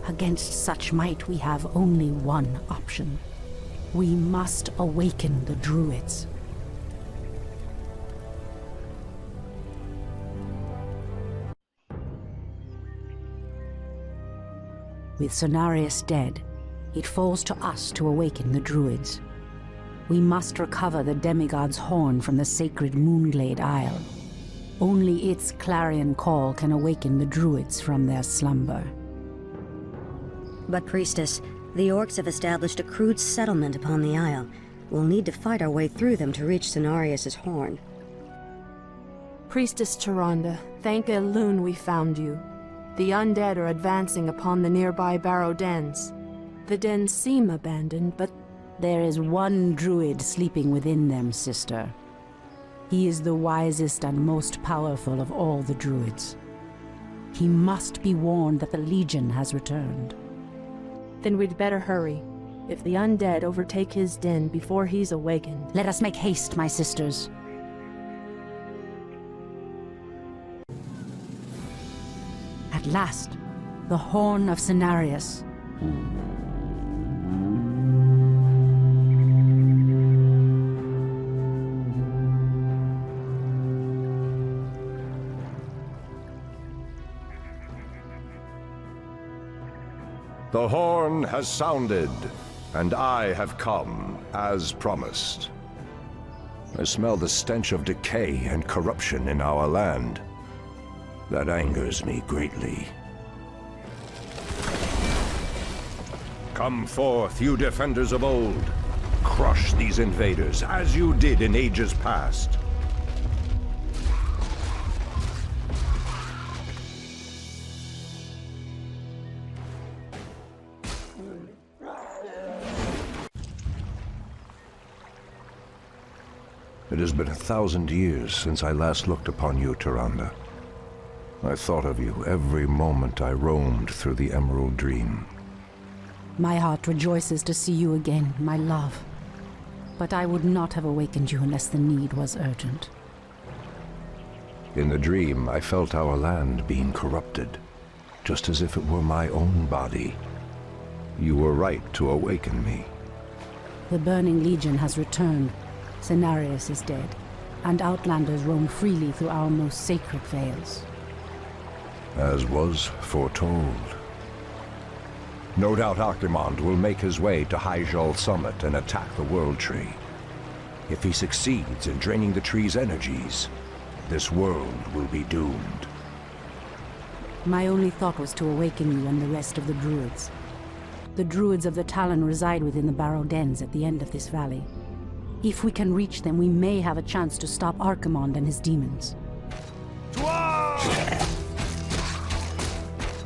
Against such might, we have only one option. We must awaken the druids. With Cenarius dead, it falls to us to awaken the druids. We must recover the demigod's horn from the sacred Moonglade Isle. Only its clarion call can awaken the druids from their slumber. But, Priestess, the orcs have established a crude settlement upon the Isle. We'll need to fight our way through them to reach Cenarius' horn. Priestess Tyrande, thank Elune we found you. The undead are advancing upon the nearby barrow dens. The dens seem abandoned, but... There is one druid sleeping within them, sister. He is the wisest and most powerful of all the druids. He must be warned that the Legion has returned. Then we'd better hurry. if the undead overtake his den before he's awakened. Let us make haste, my sisters. At last, the Horn of Cenarius. The horn has sounded, and I have come, as promised. I smell the stench of decay and corruption in our land. That angers me greatly. Come forth, you defenders of old. Crush these invaders, as you did in ages past. It has been 1,000 years since I last looked upon you, Tyrande. I thought of you every moment I roamed through the Emerald Dream. My heart rejoices to see you again, my love. But I would not have awakened you unless the need was urgent. In the dream, I felt our land being corrupted, just as if it were my own body. You were right to awaken me. The Burning Legion has returned. Cenarius is dead, and Outlanders roam freely through our most sacred vales. As was foretold. No doubt Archimond will make his way to Hyjal Summit and attack the World Tree. If he succeeds in draining the tree's energies, this world will be doomed. My only thought was to awaken you and the rest of the Druids. The Druids of the Talon reside within the Barrow Dens at the end of this valley. If we can reach them, we may have a chance to stop Archimond and his demons.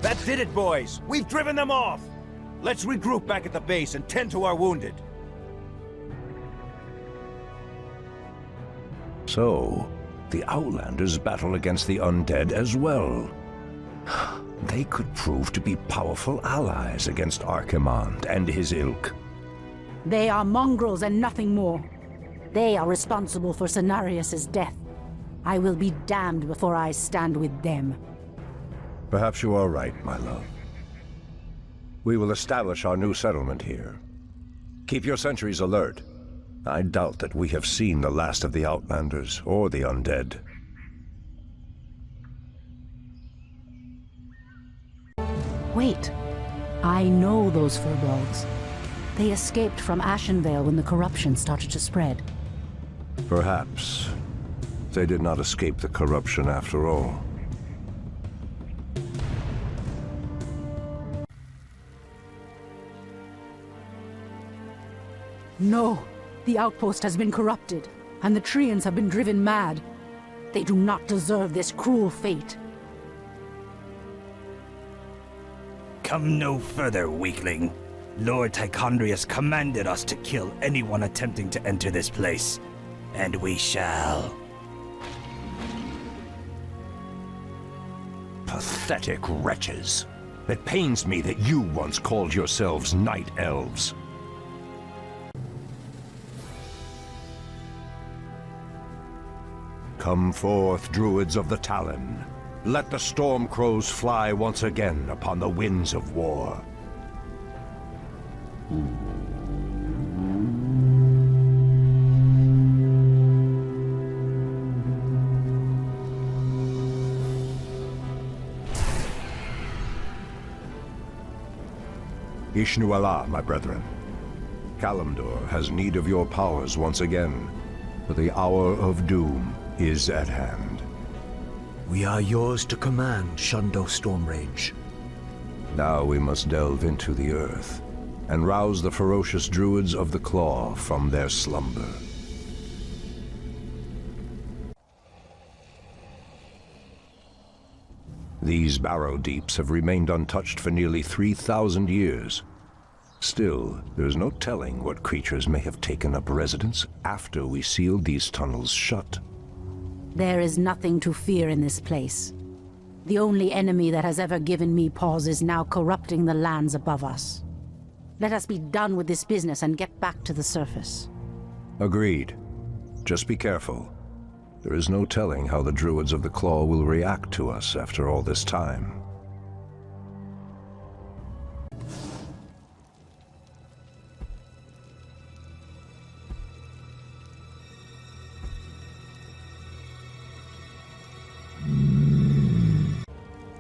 That did it, boys! We've driven them off! Let's regroup back at the base and tend to our wounded. So, the Outlanders battle against the Undead as well. They could prove to be powerful allies against Archimond and his ilk. They are mongrels and nothing more. They are responsible for Cenarius' death. I will be damned before I stand with them. Perhaps you are right, my love. We will establish our new settlement here. Keep your sentries alert. I doubt that we have seen the last of the Outlanders or the Undead. Wait. I know those Furbolgs. They escaped from Ashenvale when the corruption started to spread. Perhaps. They did not escape the corruption after all. No! The outpost has been corrupted, and the Treants have been driven mad. They do not deserve this cruel fate. Come no further, weakling. Lord Tichondrius commanded us to kill anyone attempting to enter this place. And we shall. Pathetic wretches. It pains me that you once called yourselves Night Elves. Come forth, Druids of the Talon. Let the storm crows fly once again upon the winds of war. Ishnu Allah, my brethren. Kalimdor has need of your powers once again, for the hour of doom is at hand. We are yours to command, Shundo Stormrage. Now we must delve into the earth, and rouse the ferocious druids of the Claw from their slumber. These barrow deeps have remained untouched for nearly 3,000 years. Still, there's no telling what creatures may have taken up residence after we sealed these tunnels shut. There is nothing to fear in this place. The only enemy that has ever given me pause is now corrupting the lands above us. Let us be done with this business and get back to the surface. Agreed. Just be careful. There is no telling how the Druids of the Claw will react to us after all this time.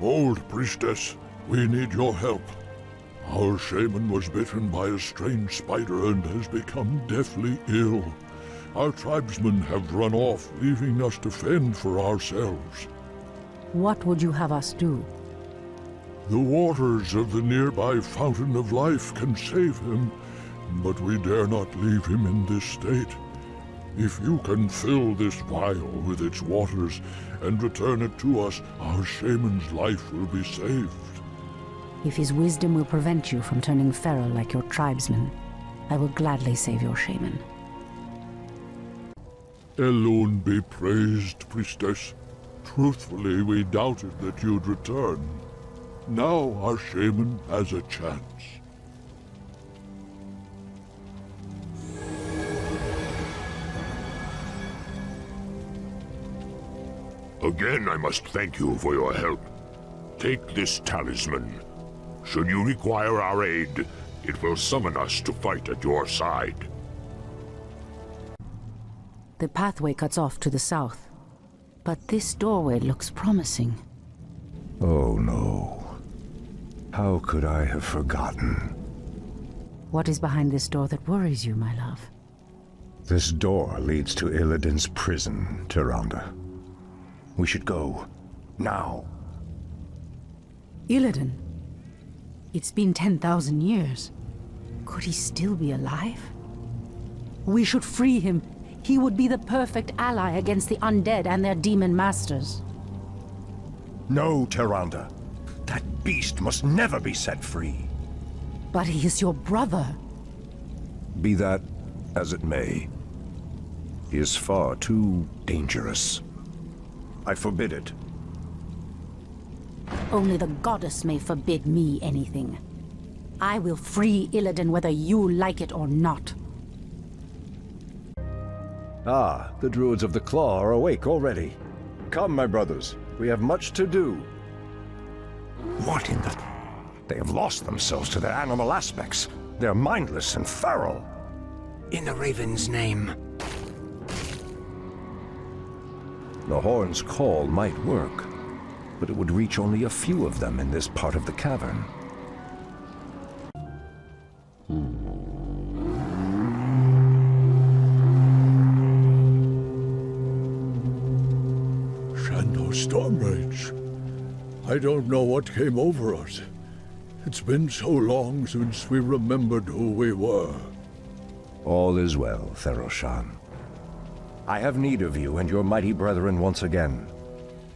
Old priestess, we need your help. Our shaman was bitten by a strange spider and has become deathly ill. Our tribesmen have run off, leaving us to fend for ourselves. What would you have us do? The waters of the nearby Fountain of Life can save him, but we dare not leave him in this state. If you can fill this vial with its waters and return it to us, our shaman's life will be saved. If his wisdom will prevent you from turning feral like your tribesmen, I will gladly save your shaman. Elune be praised, priestess. Truthfully, we doubted that you'd return. Now our shaman has a chance. Again, I must thank you for your help. Take this talisman. Should you require our aid, it will summon us to fight at your side. The pathway cuts off to the south, but this doorway looks promising. Oh no. How could I have forgotten? What is behind this door that worries you, my love? This door leads to Illidan's prison, Tyrande. We should go. Now. Illidan? It's been 10,000 years. Could he still be alive? We should free him. He would be the perfect ally against the undead and their demon masters. No, Tyrande. That beast must never be set free. But he is your brother. Be that as it may, he is far too dangerous. I forbid it. Only the goddess may forbid me anything. I will free Illidan whether you like it or not. Ah, the Druids of the Claw are awake already. Come, my brothers, we have much to do. What in the... They have lost themselves to their animal aspects. They're mindless and feral. In the Raven's name. The horn's call might work, but it would reach only a few of them in this part of the cavern. Shan'do Stormrage. I don't know what came over us. It's been so long since we remembered who we were. All is well, Theroshan. I have need of you and your mighty brethren once again.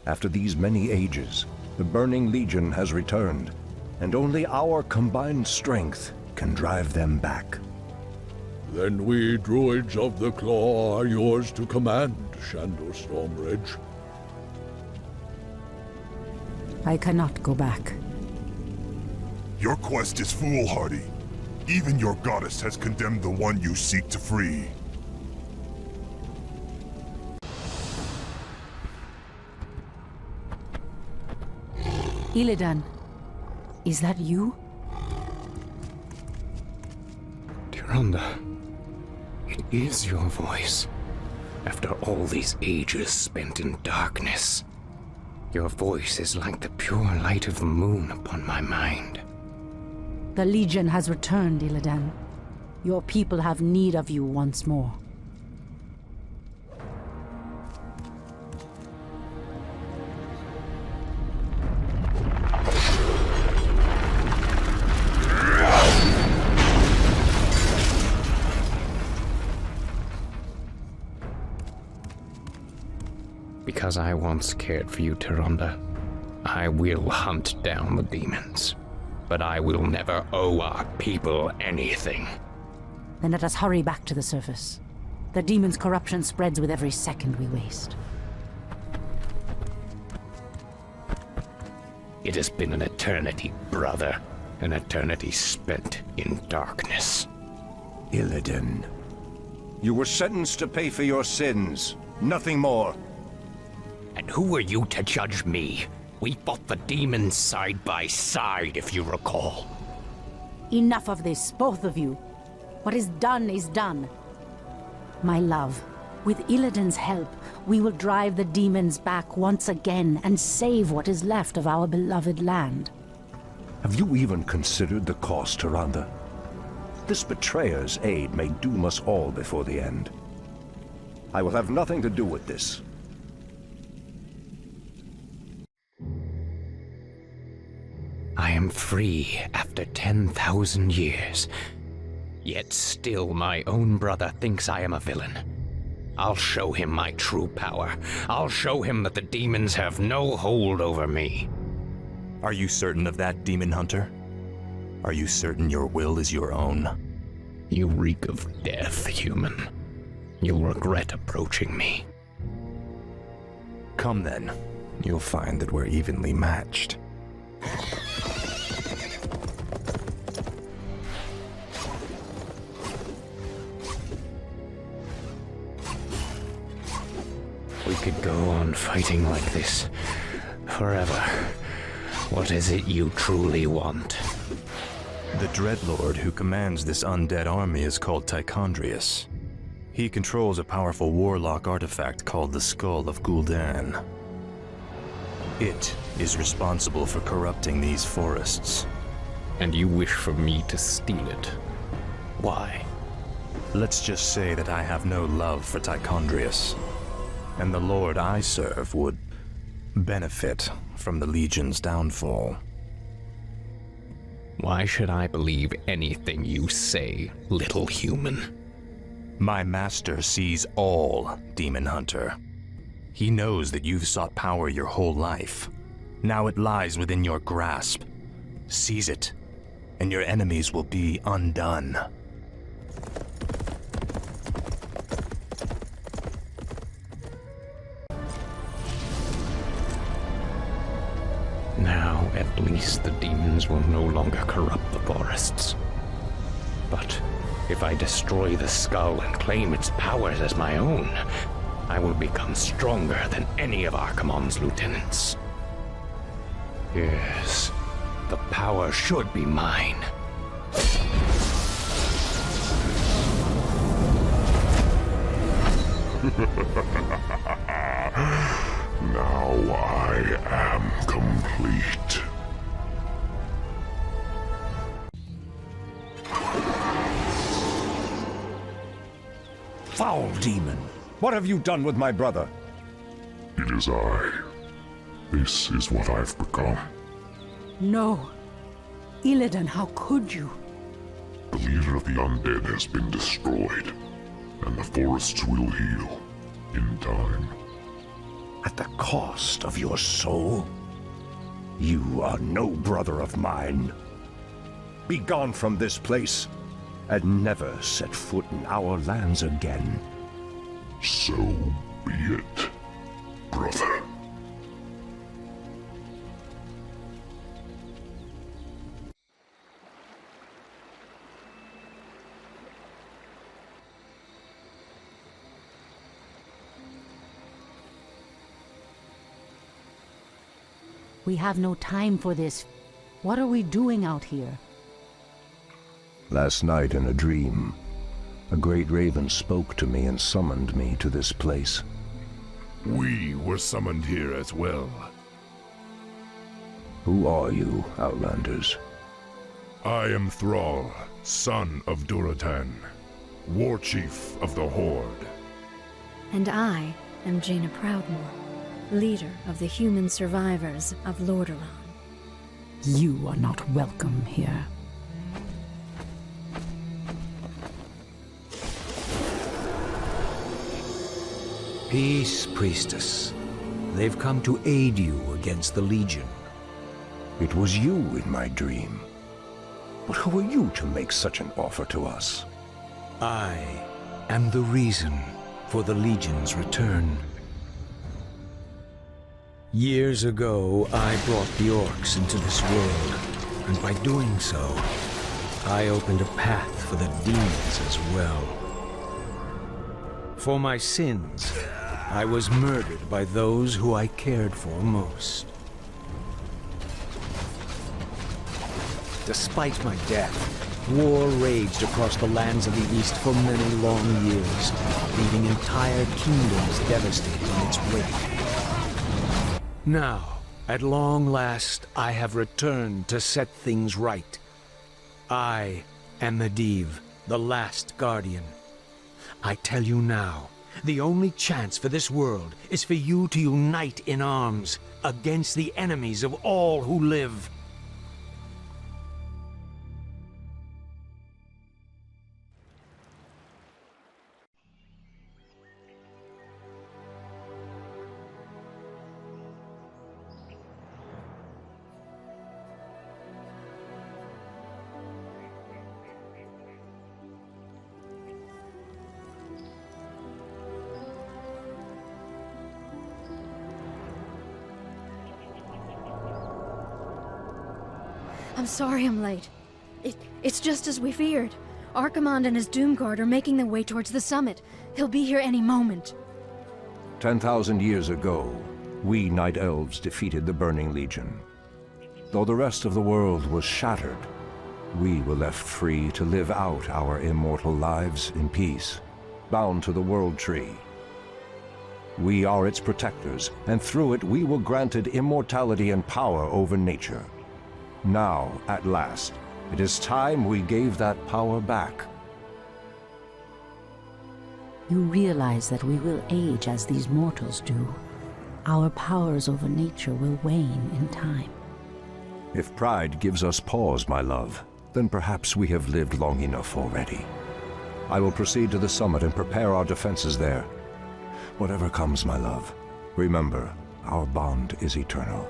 After these many ages, the Burning Legion has returned, and only our combined strength can drive them back. Then we Druids of the Claw are yours to command, Shan'do Stormrage. I cannot go back. Your quest is foolhardy. Even your goddess has condemned the one you seek to free. Illidan, is that you? Tyrande, it is your voice. After all these ages spent in darkness, your voice is like the pure light of the moon upon my mind. The Legion has returned, Illidan. Your people have need of you once more. Because I once cared for you, Tyrande, I will hunt down the demons. But I will never owe our people anything. Then let us hurry back to the surface. The demon's corruption spreads with every second we waste. It has been an eternity, brother. an eternity spent in darkness. Illidan, you were sentenced to pay for your sins, nothing more. And who are you to judge me? We fought the demons side by side, if you recall. Enough of this, both of you. What is done. My love, with Illidan's help, we will drive the demons back once again and save what is left of our beloved land. Have you even considered the cost, Tyrande? This betrayer's aid may doom us all before the end. I will have nothing to do with this. I am free after 10,000 years. Yet still my own brother thinks I am a villain. I'll show him my true power. I'll show him that the demons have no hold over me. Are you certain of that, Demon Hunter? Are you certain your will is your own? You reek of death, human. You'll regret approaching me. Come then. You'll find that we're evenly matched. We could go on fighting like this forever. What is it you truly want? The Dreadlord who commands this undead army is called Tichondrius. He controls a powerful warlock artifact called the Skull of Lordaeron. It is responsible for corrupting these forests. And you wish for me to steal it? Why? Let's just say that I have no love for Tichondrius, and the Lord I serve would benefit from the Legion's downfall. Why should I believe anything you say, little human? My master sees all, Demon Hunter. He knows that you've sought power your whole life. Now it lies within your grasp. Seize it, and your enemies will be undone. Now, at least the demons will no longer corrupt the forests. But if I destroy the skull and claim its powers as my own, I will become stronger than any of Archimonde's lieutenants. Yes, the power should be mine. Now I am complete. Foul demon! What have you done with my brother? It is I. This is what I've become. No. Illidan, how could you? The leader of the undead has been destroyed, and the forests will heal in time. At the cost of your soul? You are no brother of mine. Be gone from this place, and never set foot in our lands again. So be it, brother. We have no time for this. What are we doing out here? Last night in a dream, a great raven spoke to me and summoned me to this place. We were summoned here as well. Who are you, Outlanders? I am Thrall, son of Durotan, war chief of the Horde. And I am Jaina Proudmoore, leader of the human survivors of Lordaeron. You are not welcome here. Peace, priestess. They've come to aid you against the Legion. It was you in my dream. But who are you to make such an offer to us? I am the reason for the Legion's return. Years ago, I brought the orcs into this world, And by doing so, I opened a path for the demons as well. For my sins, I was murdered by those who I cared for most. Despite my death, war raged across the lands of the East for many long years, leaving entire kingdoms devastated in its wake. Now, at long last, I have returned to set things right. I am Medivh, the last guardian. I tell you now, the only chance for this world is for you to unite in arms against the enemies of all who live. I'm sorry I'm late. It's just as we feared. Archimonde and his Doomguard are making their way towards the summit. He'll be here any moment. 10,000 years ago, we Night Elves defeated the Burning Legion. Though the rest of the world was shattered, we were left free to live out our immortal lives in peace, bound to the World Tree. We are its protectors, and through it we were granted immortality and power over nature. Now, at last, it is time we gave that power back. You realize that we will age as these mortals do. Our powers over nature will wane in time. If pride gives us pause, my love, then perhaps we have lived long enough already. I will proceed to the summit and prepare our defenses there. Whatever comes, my love, remember, our bond is eternal.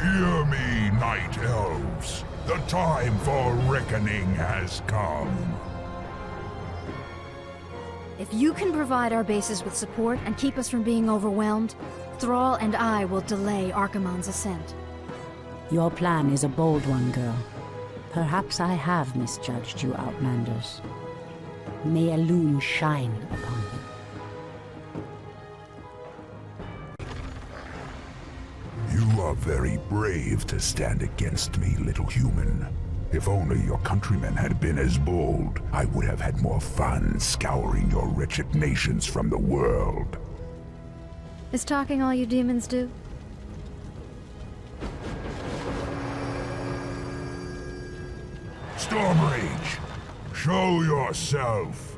Hear me, Night Elves. The time for reckoning has come. If you can provide our bases with support and keep us from being overwhelmed, Thrall and I will delay Archimonde's ascent. Your plan is a bold one, girl. Perhaps I have misjudged you, Outlanders. May Elune shine upon you. You are very brave to stand against me, little human. If only your countrymen had been as bold, I would have had more fun scouring your wretched nations from the world. Is talking all you demons do? Stormrage, show yourself.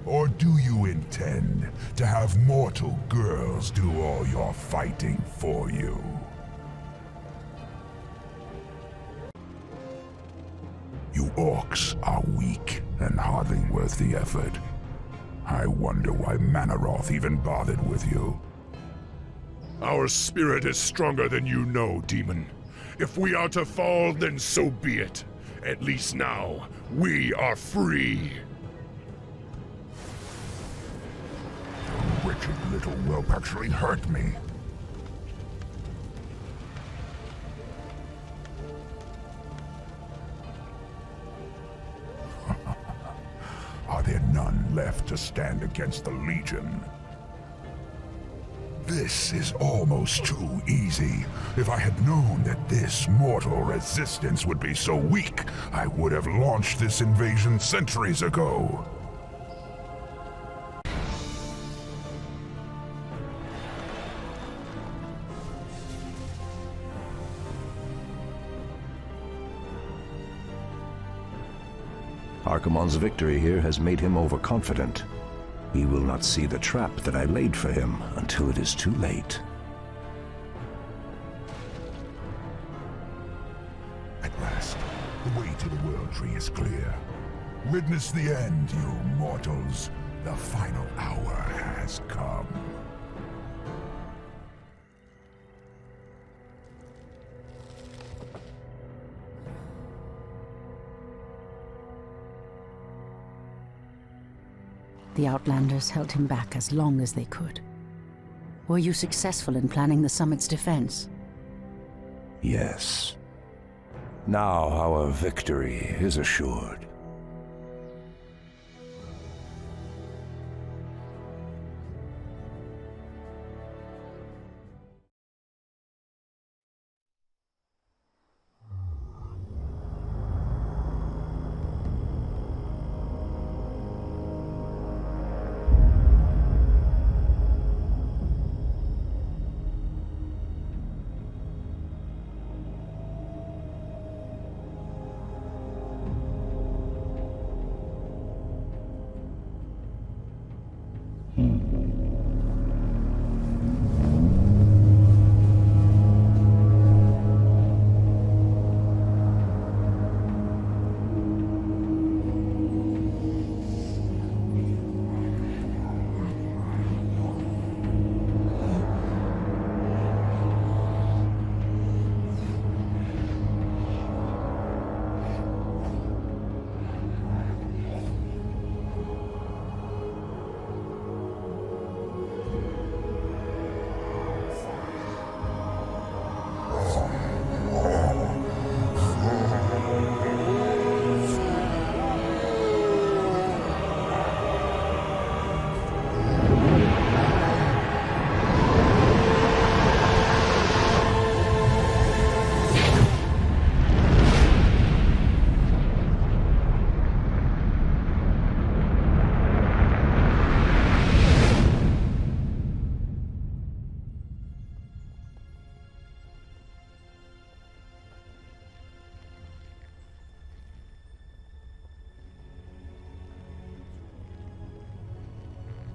Or do you intend to have mortal girls do all your fighting for you? You orcs are weak and hardly worth the effort. I wonder why Manaroth even bothered with you. Our spirit is stronger than you know, demon. If we are to fall, then so be it. At least now, we are free. The wretched little whelp actually hurt me. Are there none left to stand against the Legion? This is almost too easy. If I had known that this mortal resistance would be so weak, I would have launched this invasion centuries ago. Archimonde's victory here has made him overconfident. He will not see the trap that I laid for him until it is too late. At last, the way to the World Tree is clear. Witness the end, you mortals. The final hour has come. The Outlanders held him back as long as they could. Were you successful in planning the summit's defense? Yes. Now our victory is assured.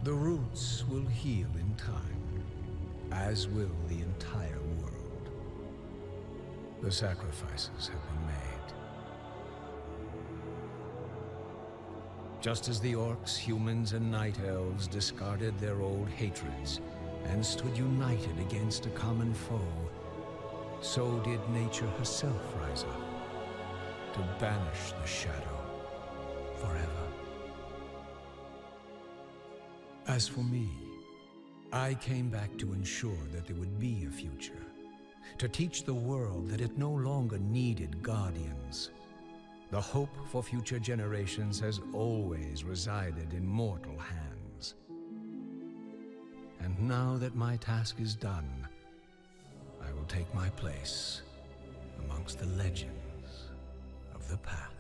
The roots will heal in time, as will the entire world. The sacrifices have been made. Just as the orcs, humans, and night elves discarded their old hatreds and stood united against a common foe, so did nature herself rise up to banish the shadow forever. As for me, I came back to ensure that there would be a future, to teach the world that it no longer needed guardians. The hope for future generations has always resided in mortal hands. And now that my task is done, I will take my place amongst the legends of the past.